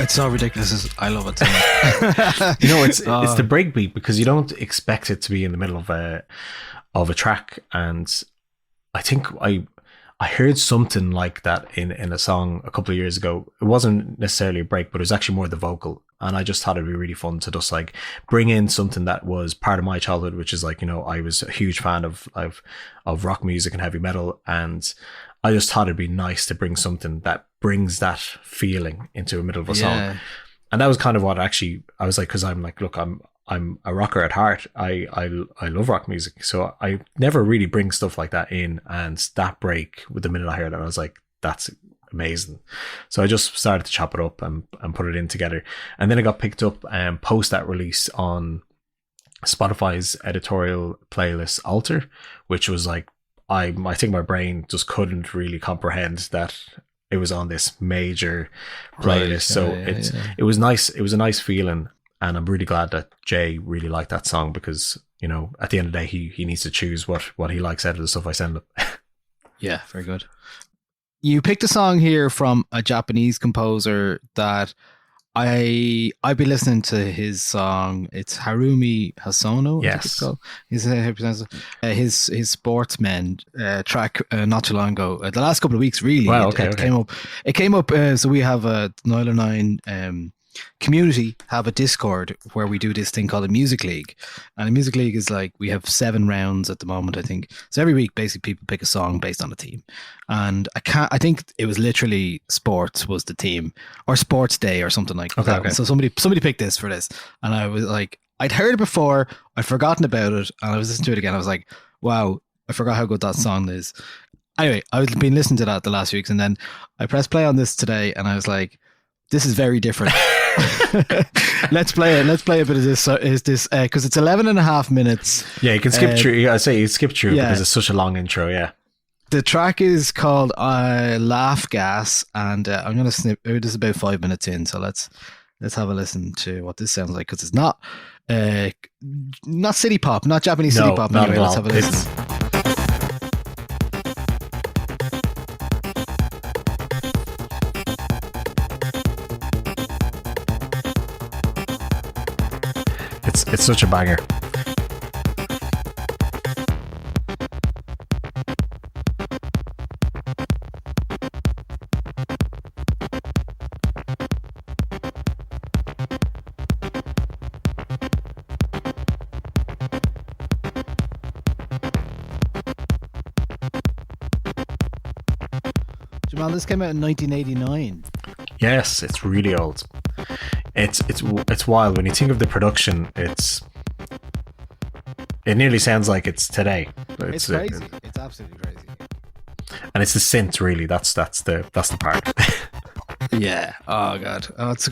S1: It's so ridiculous. I love it so much.
S2: It's the breakbeat, because you don't expect it to be in the middle of a track. And I think I heard something like that in a song a couple of years ago. It wasn't necessarily a break, but it was actually more the vocal. And I just thought it'd be really fun to just like bring in something that was part of my childhood, which is like, I was a huge fan of rock music and heavy metal. And I just thought it'd be nice to bring something that brings that feeling into the middle of a song. And that was kind of what actually I was like, because I'm like, look, I'm a rocker at heart. I love rock music. So I never really bring stuff like that in. And that break, with the minute I heard it, I was like, that's amazing. So I just started to chop it up and put it in together. And then it got picked up post that release on Spotify's editorial playlist Alter, which was like, I think my brain just couldn't really comprehend that it was on this major playlist. It was nice. It was a nice feeling. And I'm really glad that Jay really liked that song, because, at the end of the day, he needs to choose what he likes out of the stuff I send him.
S1: Yeah, very good. You picked a song here from a Japanese composer that I've been listening to his song. It's Haruomi Hosono.
S2: Yes.
S1: I think it's called. His Sportsmen track not too long ago. The last couple of weeks, really.
S2: Wow,
S1: It came up. So we have a 909 community, have a Discord where we do this thing called a music league. And a music league is like, we have 7 rounds at the moment, I think. So every week, basically, people pick a song based on a theme. And I think it was literally sports was the theme, or sports day or something like that. Okay. So somebody picked this for this. And I was like, I'd heard it before, I'd forgotten about it, and I was listening to it again. I was like, wow, I forgot how good that song is. Anyway, I've been listening to that the last weeks, and then I pressed play on this today, and I was like, this is very different. Let's play a bit of this. Is this because it's 11 and a half minutes.
S2: Yeah, you can skip through. I say you skip through because it's such a long intro. Yeah,
S1: the track is called Laugh Gas, and I'm gonna snip. This is about 5 minutes in, so let's have a listen to what this sounds like, because it's not city pop, not Japanese city pop. Anyway, let's have a listen.
S2: It's such a banger.
S1: Jamal, this came out in 1989.
S2: Yes, it's really old. It's wild when you think of the production. It nearly sounds like it's today.
S1: It's crazy. It's absolutely crazy.
S2: And it's the synth, really. That's the part.
S1: Yeah. Oh god. Oh, it's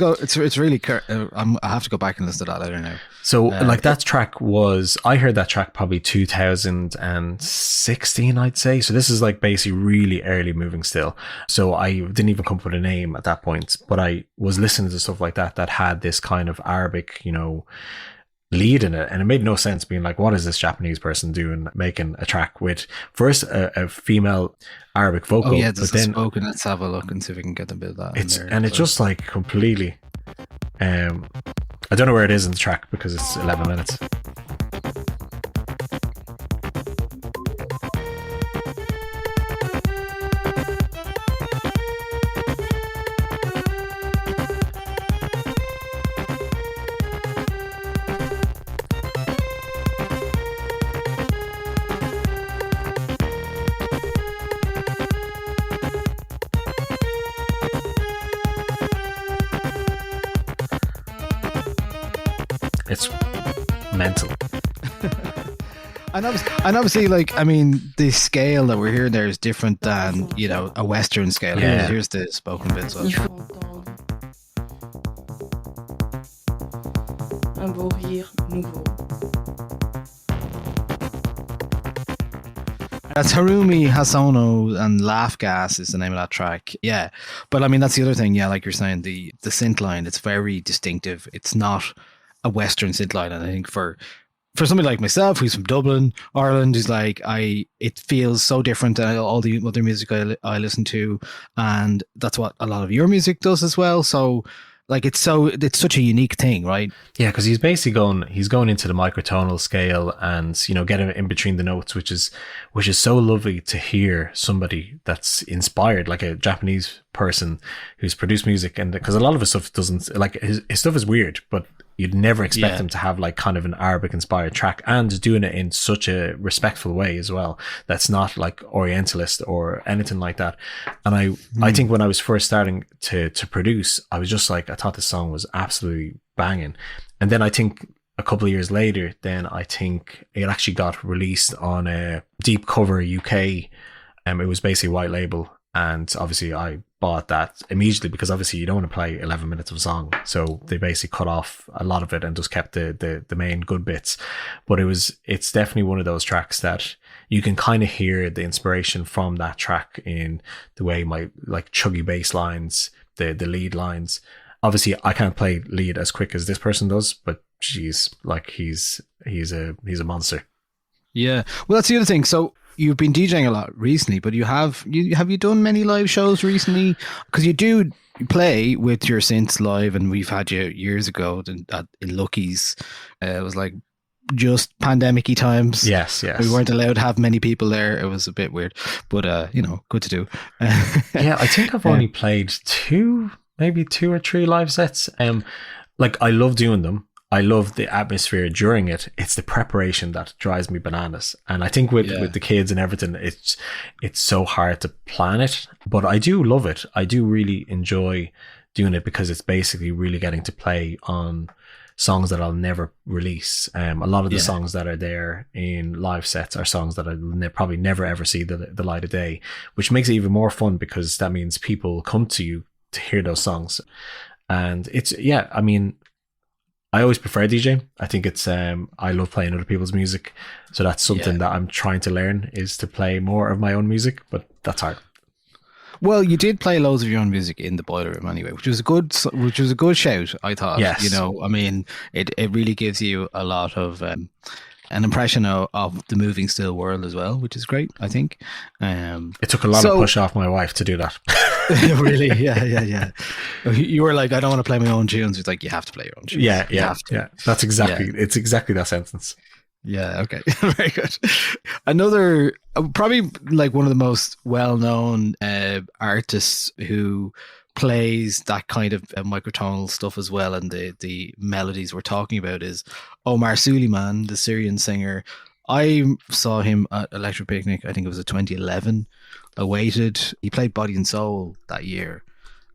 S1: really. I have to go back and listen to that later now.
S2: So that track was. I heard that track probably 2016, I'd say. So this is like basically really early moving still. So I didn't even come up with a name at that point, but I was listening to stuff like that had this kind of Arabic, lead in it, and it made no sense being like, what is this Japanese person doing making a track with first a female Arabic vocal?
S1: Oh yeah, there's a spoken. Let's have a look and see if we can get a bit of that.
S2: It's just like completely. I don't know where it is in the track because it's 11 minutes. It's mental.
S1: And obviously, like, I mean, the scale that we're hearing there is different than, a Western scale.
S2: Yeah.
S1: Here's the spoken bit as well.
S4: Il faut entendre un beau rire nouveau.
S1: That's Haruomi Hosono, and Laugh Gas is the name of that track. Yeah. But I mean, that's the other thing. Yeah, like you're saying, the synth line, it's very distinctive. It's not a Western synth line. And I think for somebody like myself, who's from Dublin, Ireland, who's like, it feels so different than all the other music I listen to. And that's what a lot of your music does as well. So Like it's such a unique thing, right?
S2: Yeah, because he's basically going into the microtonal scale and, you know, getting in between the notes, which is so lovely to hear somebody that's inspired, like a Japanese person who's produced music. And because a lot of his stuff doesn't, like his stuff is weird, but you'd never expect him to have like kind of an Arabic inspired track, and doing it in such a respectful way as well. That's not like Orientalist or anything like that. And I think when I was first starting to produce, I was just like, I thought this song was absolutely banging. And then I think a couple of years later, then I think it actually got released on a Deep Cover UK. It was basically white label. And obviously I bought that immediately because obviously you don't want to play 11 minutes of a song. So they basically cut off a lot of it and just kept the main good bits. But it's definitely one of those tracks that you can kind of hear the inspiration from that track in the way my like chuggy bass lines, the lead lines. Obviously I can't play lead as quick as this person does, but geez, like he's a monster.
S1: Yeah. Well, that's the other thing. So you've been DJing a lot recently, but have you done many live shows recently? Because you do play with your synths live, and we've had you years ago in Lucky's. It was like just pandemic-y times.
S2: Yes.
S1: We weren't allowed to have many people there. It was a bit weird, but you know, good to do.
S2: Yeah, I think I've only played maybe two or three live sets. Like I love doing them. I love the atmosphere during it. It's the preparation that drives me bananas. And I think with the kids and everything, it's so hard to plan it. But I do love it. I do really enjoy doing it because it's basically really getting to play on songs that I'll never release. A lot of the songs that are there in live sets are songs that I'll probably never ever see the light of day, which makes it even more fun because that means people come to you to hear those songs. And I mean, I always prefer DJ. I think it's I love playing other people's music, so that's something that I'm trying to learn, is to play more of my own music, but that's hard.
S1: Well, you did play loads of your own music in the Boiler Room anyway, which was a good shout, I thought.
S2: Yes.
S1: You know, I mean, it really gives you a lot of an impression of the moving still world as well, which is great, I think.
S2: It took a lot of push off my wife to do that.
S1: Really? Yeah. You were like, I don't want to play my own tunes. It's like, you have to play your own tunes.
S2: Yeah. That's exactly, it's exactly that sentence.
S1: Yeah, okay. Very good. Another, probably like one of the most well-known artists who plays that kind of microtonal stuff as well, and the melodies we're talking about, is Omar Souleyman, the Syrian singer. I saw him at Electro Picnic, I think it was a 2011, Awaited. He played Body and Soul that year.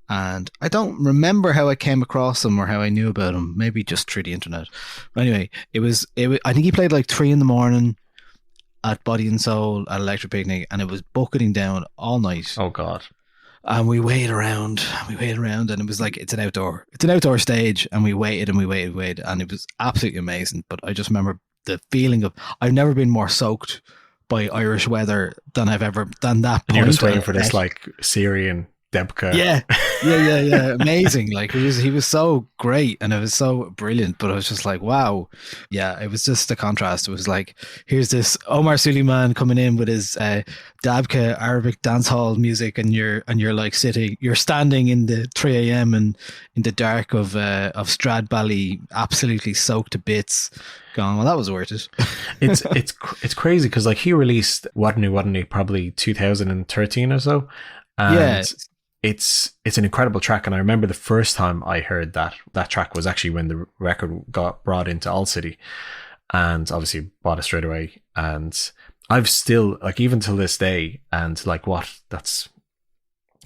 S1: And I don't remember how I came across him or how I knew about him. Maybe just through the internet. But anyway, it was. I think he played like 3 a.m. at Body and Soul at Electro Picnic, and it was bucketing down all night.
S2: Oh God!
S1: And we waited around, and it was like, it's an outdoor stage, and we waited, and it was absolutely amazing. But I just remember the feeling of, I've never been more soaked by Irish weather than I've ever done that.
S2: And you're just waiting for this like Syrian Debka.
S1: Yeah. Amazing. Like he was so great, and it was so brilliant, but I was just like, wow. Yeah, it was just the contrast. It was like, here's this Omar Souleyman coming in with his Dabka Arabic dancehall music, and you're like you're standing in the 3 a.m. and in the dark of Stradbally, absolutely soaked to bits, going, well, that was worth it.
S2: It's crazy because like he released Warni probably 2013 or so. And it's an incredible track, and I remember the first time I heard that track was actually when the record got brought into All City, and obviously bought it straight away. And I've still, like, even till this day, and like that's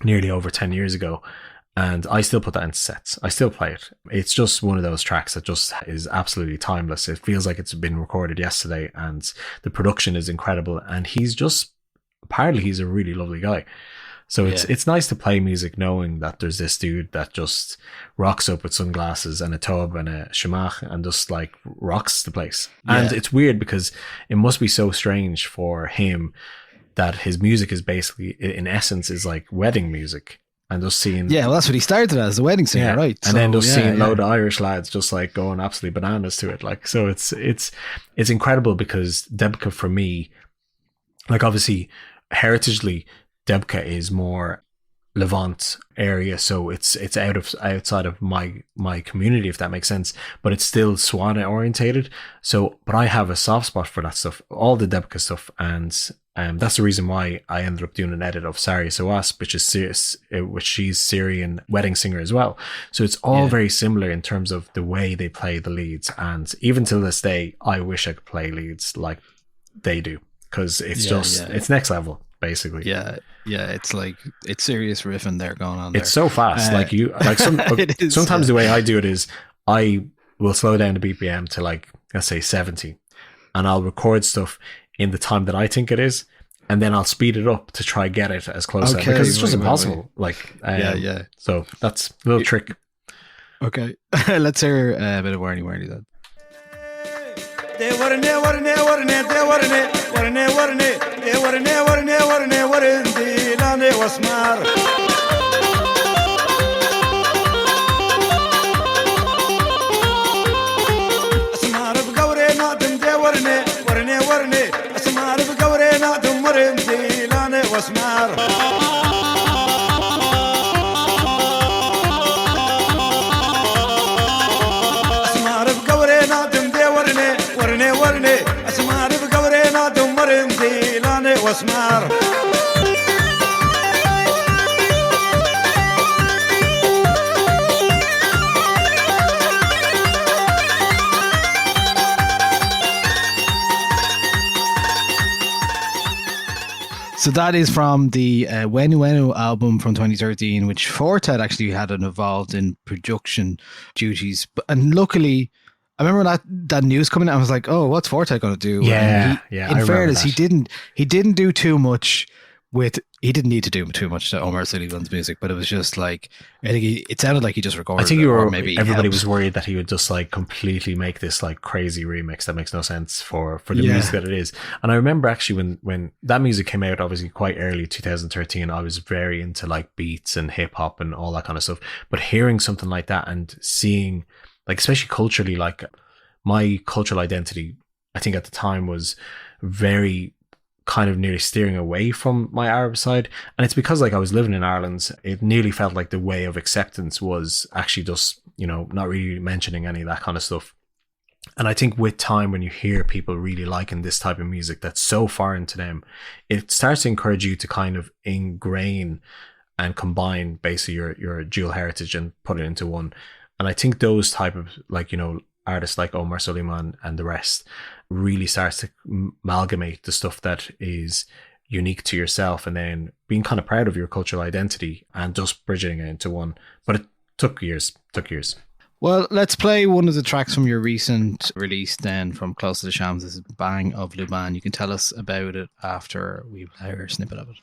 S2: nearly over 10 years ago, and I still put that into sets. I still play it. It's just one of those tracks that just is absolutely timeless. It feels like it's been recorded yesterday, and the production is incredible, and he's a really lovely guy. So it's nice to play music knowing that there's this dude that just rocks up with sunglasses and a tub and a shemagh and just like rocks the place. Yeah. And it's weird because it must be so strange for him that his music is basically, in essence, is like wedding music. And just seeing... Yeah,
S1: well, that's what he started as, a wedding singer, right?
S2: And then just seeing a load of Irish lads just like going absolutely bananas to it. Like, so it's incredible because Debka, for me, like obviously, heritagely, Debka is more Levant area, so it's outside of my community, if that makes sense, but it's still SWANA orientated. So, but I have a soft spot for that stuff, all the Debka stuff, and that's the reason why I ended up doing an edit of Sari Sawas, which she's Syrian wedding singer as well. So it's all very similar in terms of the way they play the leads, and even till this day, I wish I could play leads like they do, because it's it's next level. Basically,
S1: it's like it's serious riffing there going on.
S2: It's so fast, sometimes the way I do it is I will slow down the BPM to like, let's say 70, and I'll record stuff in the time that I think it is, and then I'll speed it up to try get it as close because it's just impossible. So that's a little trick.
S1: Okay, let's hear a bit of Warni then. So that is from the Wenu Wenu album from 2013, which Fortet actually had involved in production duties. And luckily, I remember that news coming out. I was like, "Oh, what's Fortet going to do?" In fairness, he didn't do too much with. He didn't need to do too much to Omar Souleyman's music, but it was just like I think it sounded like he just recorded.
S2: I think
S1: maybe
S2: everybody was worried that he would just like completely make this like crazy remix that makes no sense for the music that it is. And I remember actually when that music came out, obviously quite early 2013, I was very into like beats and hip hop and all that kind of stuff. But hearing something like that and seeing, like, especially culturally, like my cultural identity, I think at the time was very kind of nearly steering away from my Arab side. And it's because like I was living in Ireland, it nearly felt like the way of acceptance was actually just, not really mentioning any of that kind of stuff. And I think with time, when you hear people really liking this type of music that's so foreign to them, it starts to encourage you to kind of ingrain and combine basically your dual heritage and put it into one. And I think those type of artists like Omar Souleyman and the rest really starts to amalgamate the stuff that is unique to yourself, and then being kind of proud of your cultural identity and just bridging it into one. But it took years.
S1: Well, let's play one of the tracks from your recent release then, from Close to the Shams. This is Bang of Luban. You can tell us about it after we play a snippet of it.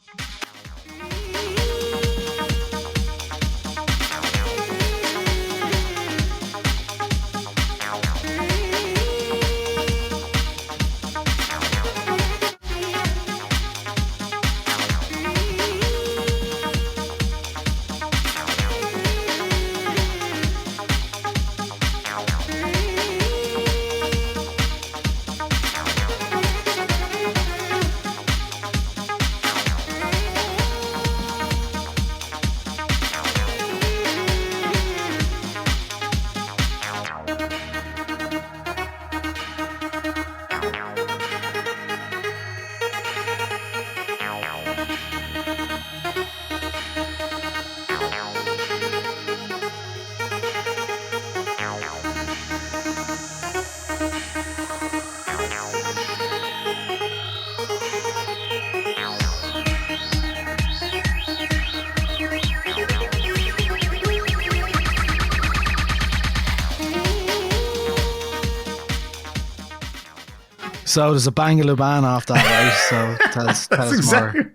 S1: So there's a bang of Luban off that, right? So tell us more.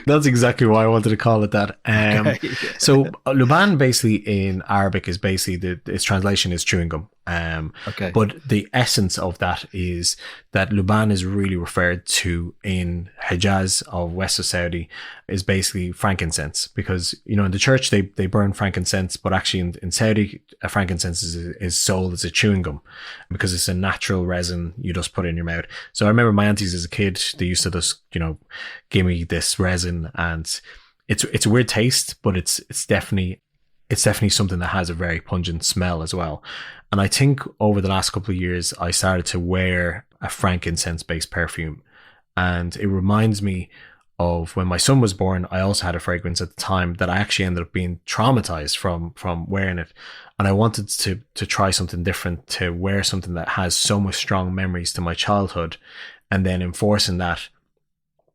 S2: That's exactly why I wanted to call it that. So Luban basically in Arabic is basically its translation is chewing gum. But the essence of that is that Luban is really referred to in Hijaz of West of Saudi is basically frankincense, because in the church they burn frankincense, but actually in Saudi frankincense is sold as a chewing gum because it's a natural resin you just put in your mouth. So I remember my aunties as a kid, they used to just give me this resin, and it's a weird taste, but it's definitely something that has a very pungent smell as well. And I think over the last couple of years, I started to wear a frankincense-based perfume. And it reminds me of when my son was born. I also had a fragrance at the time that I actually ended up being traumatized from wearing it. And I wanted to try something different, to wear something that has so much strong memories to my childhood, and then enforcing that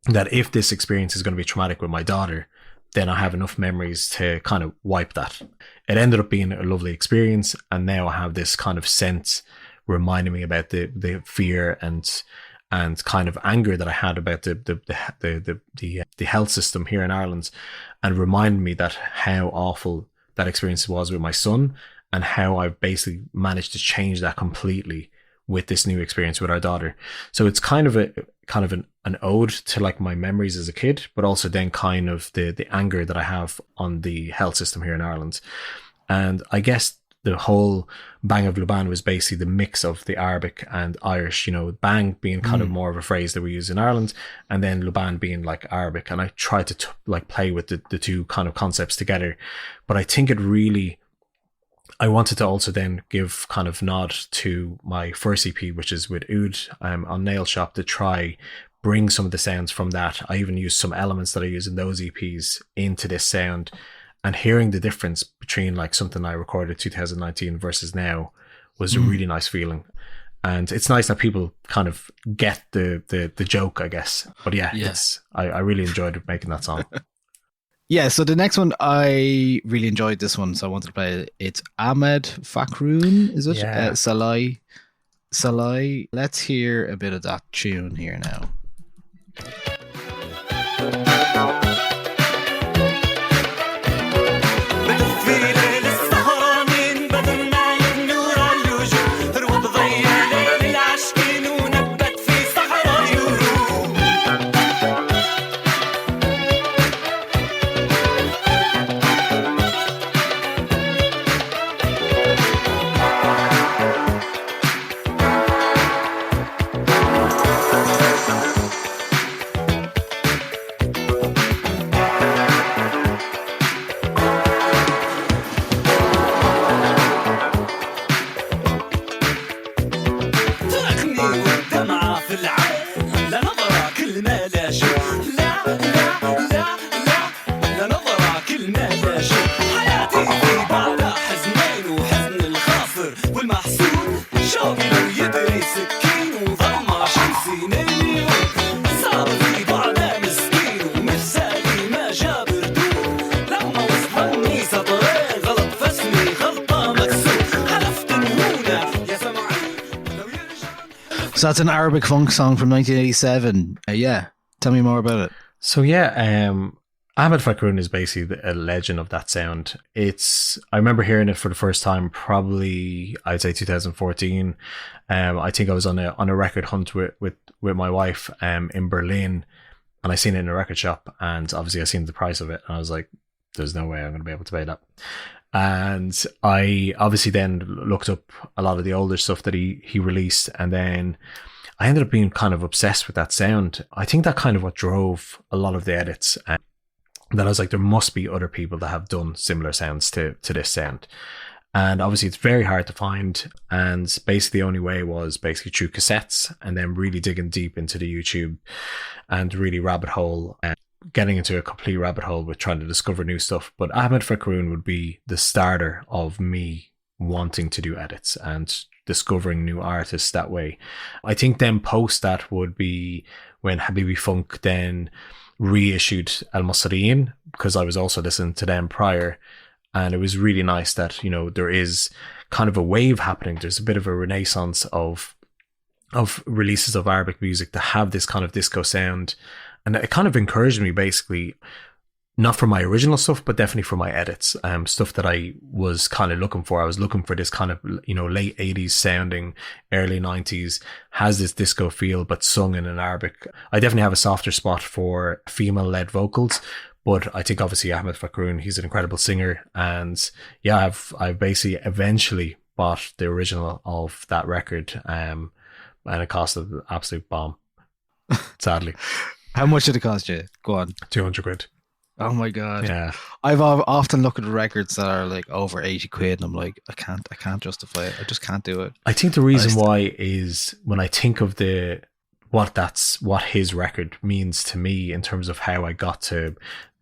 S2: if this experience is going to be traumatic with my daughter, then I have enough memories to kind of wipe that. It ended up being a lovely experience, and now I have this kind of sense reminding me about the fear and kind of anger that I had about the health system here in Ireland, and reminding me that how awful that experience was with my son, and how I've basically managed to change that completely with this new experience with our daughter. So it's kind of an ode to like my memories as a kid, but also then kind of the anger that I have on the health system here in Ireland. And I guess the whole bang of Luban was basically the mix of the Arabic and Irish, bang being kind of more of a phrase that we use in Ireland, and then Luban being like Arabic. And I tried to like play with the two kind of concepts together. But I think I wanted to also then give kind of nod to my first EP, which is with Oud on Nail Shop, to try bring some of the sounds from that. I even used some elements that I use in those EPs into this sound, and hearing the difference between like something I recorded 2019 versus now was a really nice feeling. And it's nice that people kind of get the joke, I guess. But yeah. I really enjoyed making that song.
S1: Yeah, so the next one, I really enjoyed this one, so I wanted to play it. It's Ahmed Fakroun, is it?
S2: Yeah.
S1: Soleil. Let's hear a bit of that tune here now. So that's an Arabic funk song from 1987. Yeah, tell me more about it.
S2: So yeah, Ahmed Fakroun is basically a legend of that sound. I remember hearing it for the first time, probably I'd say 2014. I think I was on a record hunt with my wife in Berlin, and I seen it in a record shop, and obviously I seen the price of it, and I was like, "There's no way I'm going to be able to pay that." And I obviously then looked up a lot of the older stuff that he released, and then I ended up being kind of obsessed with that sound. I think that kind of what drove a lot of the edits. That I was like, there must be other people that have done similar sounds to this sound. And obviously it's very hard to find. And basically the only way was basically through cassettes, and then really digging deep into the YouTube and really rabbit hole, and getting into a complete rabbit hole with trying to discover new stuff. But Ahmed Fakroun would be the starter of me wanting to do edits and discovering new artists that way. I think then post that would be when Habibi Funk then reissued Al Masriin, because I was also listening to them prior, and it was really nice that there is kind of a wave happening. There's a bit of a renaissance of releases of Arabic music that have this kind of disco sound, and it kind of encouraged me, basically, not for my original stuff, but definitely for my edits, stuff that I was kind of looking for. I was looking for this kind of late 80s sounding, early 90s, has this disco feel but sung in an Arabic. I definitely have a softer spot for female led vocals, but I think obviously Ahmed Fakroun, he's an incredible singer, and yeah, I've basically eventually bought the original of that record, and it cost an absolute bomb, sadly.
S1: How much did it cost you? Go on.
S2: 200 quid.
S1: Oh my god.
S2: Yeah.
S1: Often looked at records that are like over 80 quid and I'm like, I can't justify it. I just can't do it.
S2: I think the reason why is when I think of what his record means to me in terms of how I got to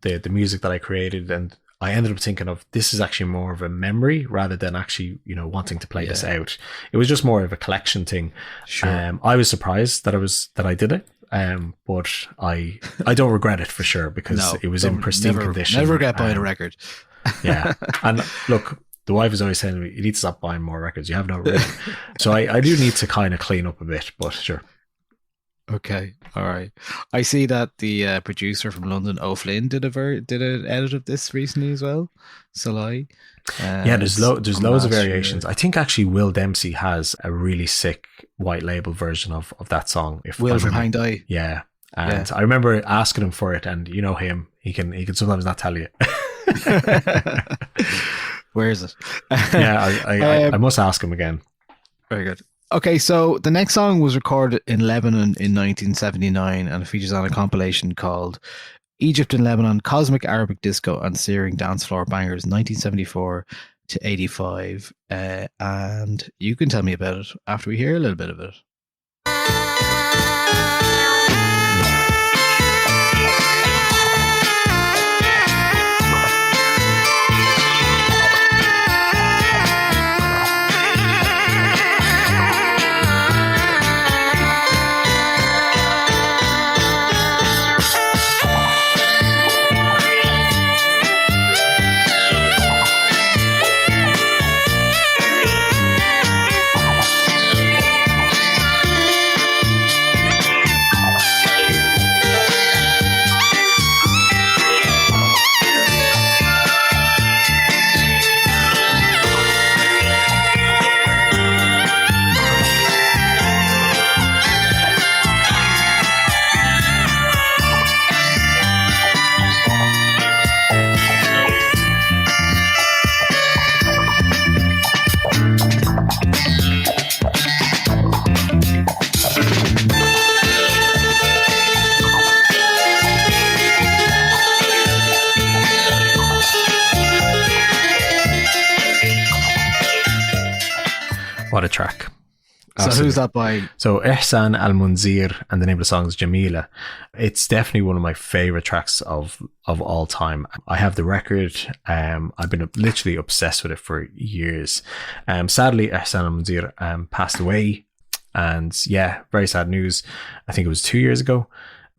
S2: the music that I created, and I ended up thinking of this is actually more of a memory rather than actually, wanting to play this out. It was just more of a collection thing.
S1: Sure.
S2: I was surprised that I did it. But I don't regret it for sure because it was in pristine condition.
S1: Never regret buying a record.
S2: Yeah. And look, the wife is always saying to me, you need to stop buying more records. You have no room. So I do need to kind of clean up a bit, but sure.
S1: Okay, all right. I see that the producer from London, O'Flynn, did an edit of this recently as well. Soleil.
S2: Yeah, there's loads of variations. I think actually Will Dempsey has a really sick white label version of that song.
S1: Will from Hang Die.
S2: Yeah, and I remember asking him for it, and you know him, he can sometimes not tell you.
S1: Where is it?
S2: Yeah, I must ask him again.
S1: Very good. Okay, so the next song was recorded in Lebanon in 1979 and it features on a compilation called Egypt in Lebanon, Cosmic Arabic Disco and Searing Dance Floor Bangers 1974 to 85. And you can tell me about it after we hear a little bit of it.
S2: What a track.
S1: Absolutely. So who's that by?
S2: So Ihsan al-Munzer, and the name of the song is Jamilah. It's definitely one of my favorite tracks of all time. I have the record. I've been literally obsessed with it for years. Sadly, Ihsan al-Munzer passed away, and yeah, very sad news. I think it was 2 years ago.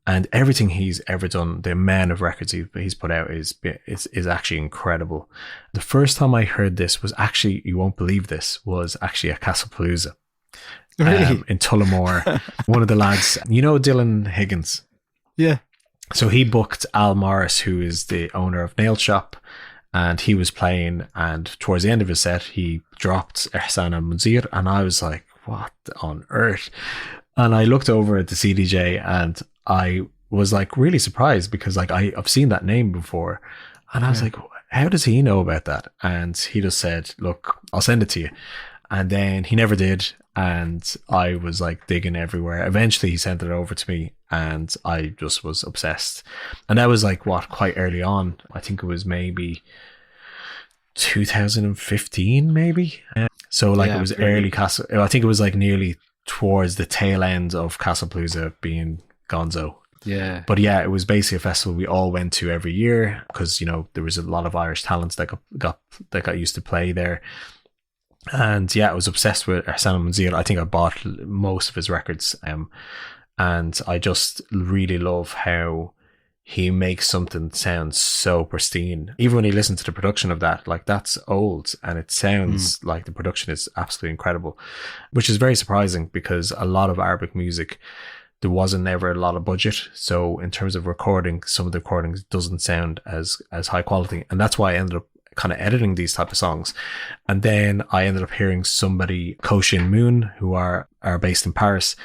S2: And everything he's ever done, the amount of records he's put out is actually incredible. The first time I heard this was actually, you won't believe this, was actually at Castlepalooza.
S1: Really?
S2: In Tullamore. One of the lads, Dylan Higgins?
S1: Yeah.
S2: So he booked Al Morris, who is the owner of Nail Shop, and he was playing, and towards the end of his set, he dropped Ihsan al-Munzer, and I was like, what on earth? And I looked over at the CDJ and I was like really surprised because like I've seen that name before, and I was like, how does he know about that? And he just said, look, I'll send it to you. And then he never did. And I was like digging everywhere. Eventually he sent it over to me and I just was obsessed. And that was like quite early on. I think it was maybe 2015 maybe. So like it was early Castle. I think it was like nearly towards the tail end of Castlepalooza being gonzo.
S1: Yeah.
S2: But yeah, it was basically a festival we all went to every year because, there was a lot of Irish talents that got used to play there. And yeah, I was obsessed with Ihsan al-Munzer. I think I bought most of his records. And I just really love how he makes something sound so pristine. Even when you listen to the production of that, like that's old and it sounds like the production is absolutely incredible, which is very surprising because a lot of Arabic music, there wasn't ever a lot of budget. So in terms of recording, some of the recordings doesn't sound as high quality. And that's why I ended up kind of editing these type of songs. And then I ended up hearing somebody, Koshin Moon, who are based in Paris,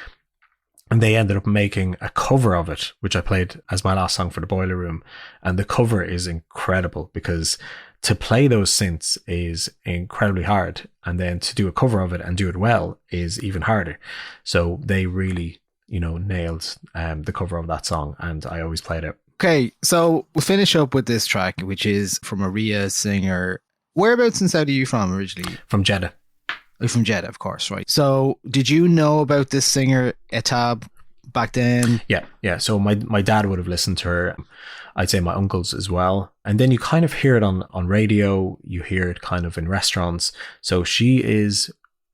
S2: and they ended up making a cover of it, which I played as my last song for the Boiler Room. And the cover is incredible because to play those synths is incredibly hard. And then to do a cover of it and do it well is even harder. So they really, nailed the cover of that song. And I always play it
S1: Okay, so we'll finish up with this track, which is from a Rhea singer. Whereabouts in Saudi are you from originally?
S2: From Jeddah.
S1: Oh, from Jeddah, of course, right. So did you know about this singer, Etab, back then?
S2: Yeah. So my dad would have listened to her. I'd say my uncles as well. And then you kind of hear it on radio. You hear it kind of in restaurants. So she is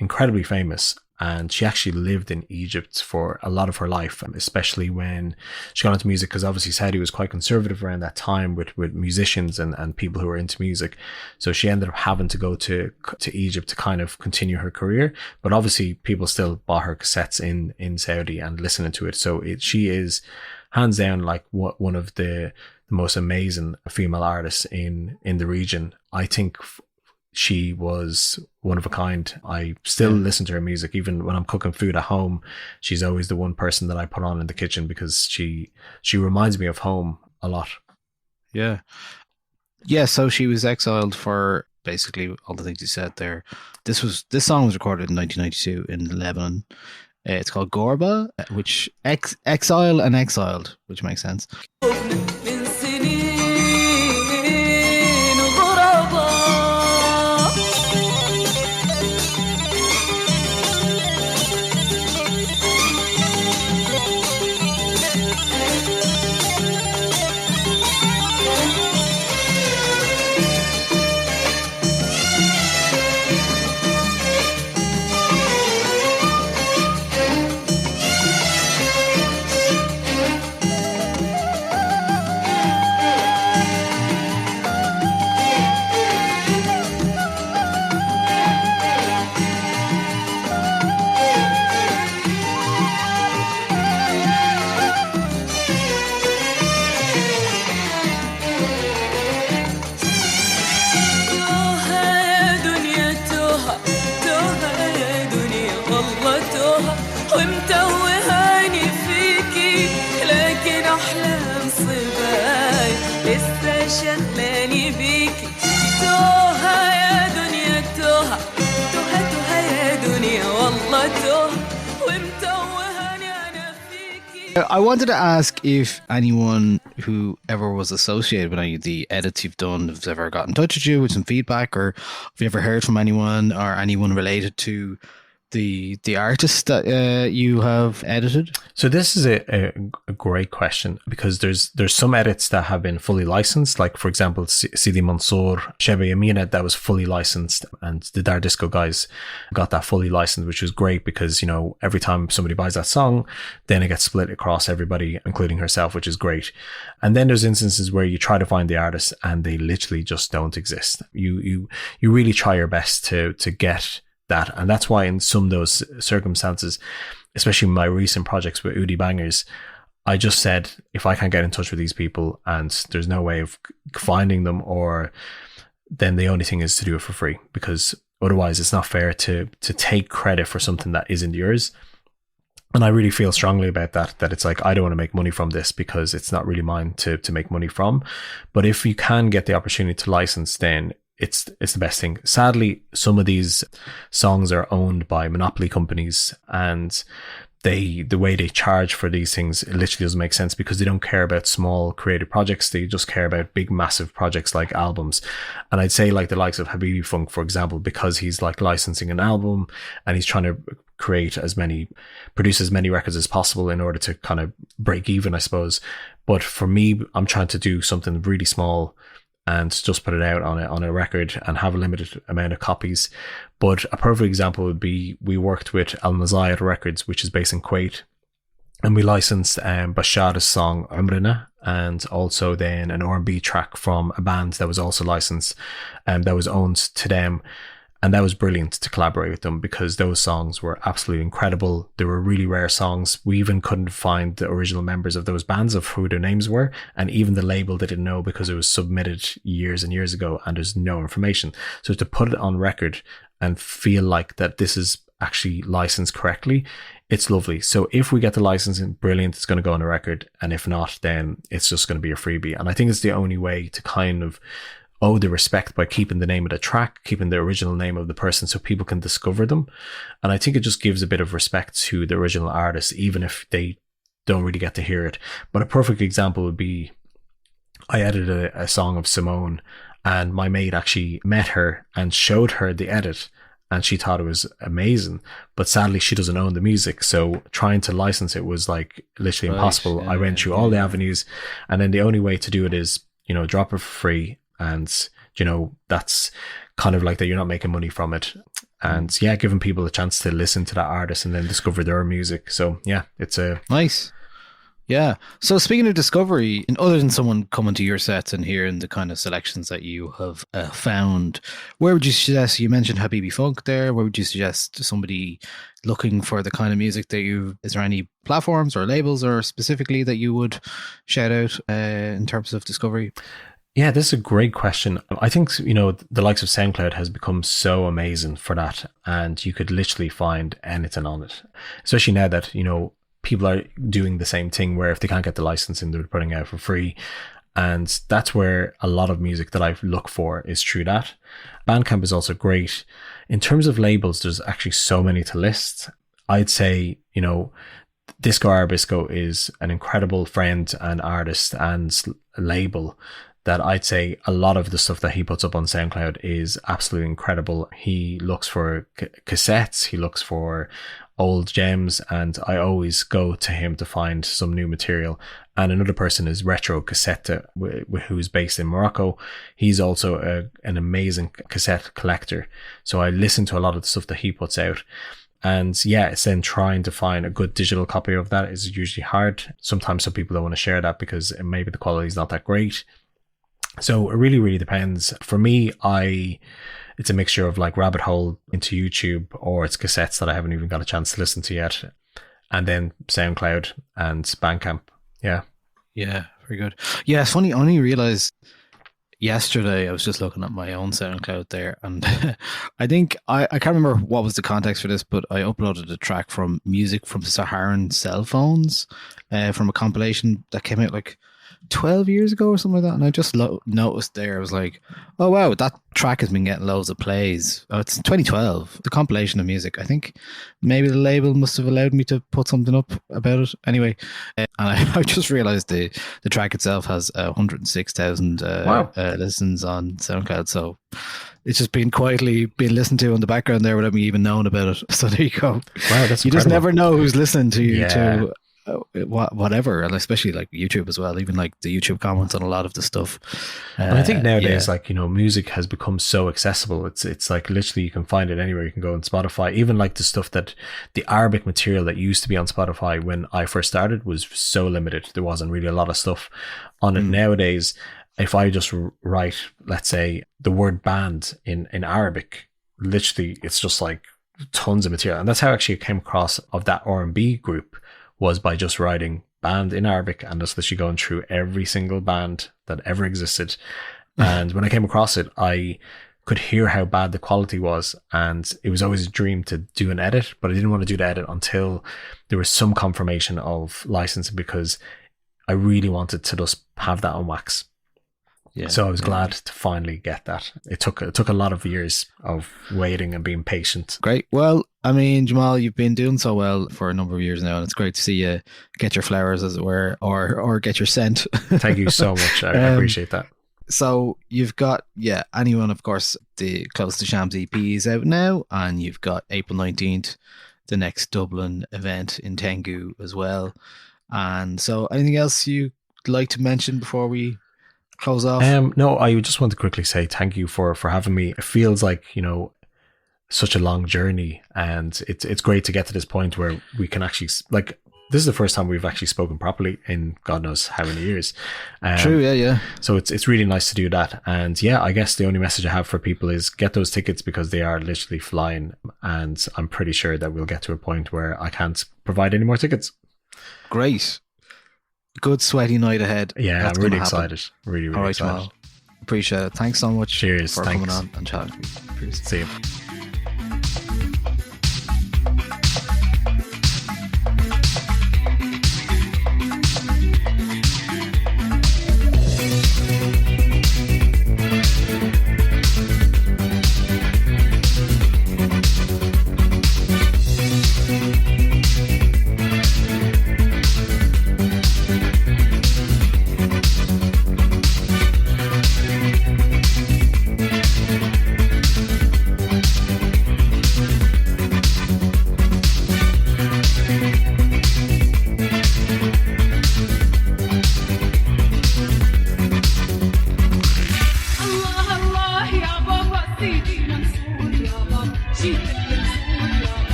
S2: incredibly famous. And she actually lived in Egypt for a lot of her life, especially when she got into music, because obviously Saudi was quite conservative around that time with musicians and people who were into music. So she ended up having to go to Egypt to kind of continue her career. But obviously people still bought her cassettes in Saudi and listening to it. So she is hands down like one of the most amazing female artists in the region. I think she was one of a kind. I still listen to her music, even when I'm cooking food at home. She's always the one person that I put on in the kitchen because she reminds me of home a lot.
S1: Yeah. So she was exiled for basically all the things you said there. This song was recorded in 1992 in Lebanon. It's called Gorba, which exile and exiled, which makes sense. I wanted to ask if anyone who ever was associated with any of the edits you've done has ever got in touch with you with some feedback, or have you ever heard from anyone or anyone related to the artist that you have edited?
S2: So this is a great question, because there's some edits that have been fully licensed, like for example Sidi Mansour, Shebe Yamina, that was fully licensed, and the Dar Disco guys got that fully licensed, which was great because, you know, every time somebody buys that song, then it gets split across everybody, including herself, which is great. And then there's instances where you try to find the artist and they literally just don't exist. You really try your best to get that. And that's why in some of those circumstances, especially my recent projects with Udi Bangers, I just said, if I can't get in touch with these people and there's no way of finding them, or then the only thing is to do it for free, because otherwise it's not fair to take credit for something that isn't yours. And I really feel strongly about that it's like, I don't want to make money from this because it's not really mine to make money from. But if you can get the opportunity to license, then it's the best thing. Sadly, some of these songs are owned by monopoly companies, and the way they charge for these things, it literally doesn't make sense, because they don't care about small creative projects. They just care about big, massive projects like albums. And I'd say like the likes of Habibi Funk, for example, because he's like licensing an album and he's trying to produce as many records as possible in order to kind of break even, I suppose. But for me, I'm trying to do something really small and just put it out on a record and have a limited amount of copies. But a perfect example would be, we worked with Al Mazayed Records, which is based in Kuwait, and we licensed Bashar's song Umrina, and also then an R&B track from a band that was also licensed and that was owned to them. And that was brilliant to collaborate with them, because those songs were absolutely incredible. They were really rare songs. We even couldn't find the original members of those bands, of who their names were. And even the label they didn't know, because it was submitted years and years ago and there's no information. So to put it on record and feel like that this is actually licensed correctly, it's lovely. So if we get the licensing, brilliant, it's going to go on a record. And if not, then it's just going to be a freebie. And I think it's the only way to kind of owe the respect, by keeping the name of the track, keeping the original name of the person, so people can discover them. And I think it just gives a bit of respect to the original artist, even if they don't really get to hear it. But a perfect example would be I edited a song of Simone, and my mate actually met her and showed her the edit, and she thought it was amazing. But sadly, she doesn't own the music, so trying to license it was like literally impossible. I went through all the avenues, and then the only way to do it is, drop it for free, and that's kind of like that. You're not making money from it, and giving people a chance to listen to that artist and then discover their music. So it's a
S1: nice. Yeah. So speaking of discovery, other than someone coming to your sets and hearing the kind of selections that you have found, where would you suggest? You mentioned Habibi Funk there. Where would you suggest to somebody looking for the kind of music that you? Is there any platforms or labels or specifically that you would shout out in terms of discovery?
S2: Yeah, this is a great question. I think, the likes of SoundCloud has become so amazing for that, and you could literally find anything on it, especially now that, people are doing the same thing where if they can't get the licensing, they're putting it out for free. And that's where a lot of music that I look for is through that. Bandcamp is also great. In terms of labels, there's actually so many to list. I'd say, Disco Arabisco is an incredible friend and artist and label that I'd say a lot of the stuff that he puts up on SoundCloud is absolutely incredible. He looks for cassettes, he looks for old gems, and I always go to him to find some new material. And another person is Retro Cassette, who's based in Morocco. He's also an amazing cassette collector. So I listen to a lot of the stuff that he puts out. And it's then trying to find a good digital copy of that is usually hard. Sometimes some people don't want to share that because maybe the quality is not that great. So it really, really depends. For me, it's a mixture of like rabbit hole into YouTube, or it's cassettes that I haven't even got a chance to listen to yet. And then SoundCloud and Bandcamp. Yeah.
S1: Yeah, very good. Yeah, it's funny. I only realized yesterday I was just looking at my own SoundCloud there, and I think I can't remember what was the context for this, but I uploaded a track from music from Saharan cell phones from a compilation that came out like 12 years ago or something like that, and I just noticed there, I was like, oh wow, that track has been getting loads of plays. It's 2012, the compilation of music. I think maybe the label must have allowed me to put something up about it anyway, and I just realized the track itself has 106,000 listens on SoundCloud, so it's just been quietly being listened to in the background there without me even knowing about it. So there you go.
S2: Wow, that's
S1: you
S2: incredible.
S1: Just never know who's listening to you to whatever, and especially like YouTube as well, even like the YouTube comments on a lot of the stuff.
S2: But I think nowadays, music has become so accessible. It's like literally you can find it anywhere. You can go on Spotify, even like the stuff that the Arabic material that used to be on Spotify when I first started was so limited. There wasn't really a lot of stuff on it. Nowadays, if I just write, let's say, the word band in Arabic, literally it's just like tons of material. And that's how actually I came across of that R&B group, was by just writing band in Arabic and just literally going through every single band that ever existed. And when I came across it, I could hear how bad the quality was, and it was always a dream to do an edit, but I didn't want to do the edit until there was some confirmation of licensing, because I really wanted to just have that on wax. Yeah, so I was glad to finally get that. It took a lot of years of waiting and being patient.
S1: Great. Well, I mean, Jamal, you've been doing so well for a number of years now, and it's great to see you get your flowers, as it were, or get your scent.
S2: Thank you so much. I appreciate that.
S1: So you've got, anyone, of course, the Close to Shams EP is out now, and you've got April 19th, the next Dublin event in Tengu as well. And so anything else you'd like to mention before we close off?
S2: No, I just want to quickly say thank you for having me. It feels like, such a long journey, and it's great to get to this point where we can actually, like, this is the first time we've actually spoken properly in God knows how many years.
S1: True, yeah.
S2: So it's really nice to do that. And I guess the only message I have for people is get those tickets, because they are literally flying, and I'm pretty sure that we'll get to a point where I can't provide any more tickets.
S1: Great. Good sweaty night ahead.
S2: Yeah,
S1: That's
S2: I'm really excited. Really, really excited.
S1: Jamal. Appreciate it. Thanks so much.
S2: Cheers.
S1: For
S2: Thanks.
S1: coming on and chatting to me.
S2: See you.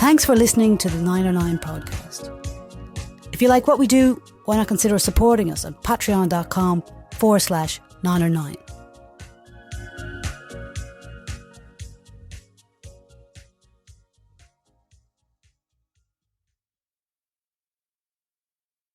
S5: Thanks for listening to the 909 podcast. If you like what we do, why not consider supporting us at patreon.com/909.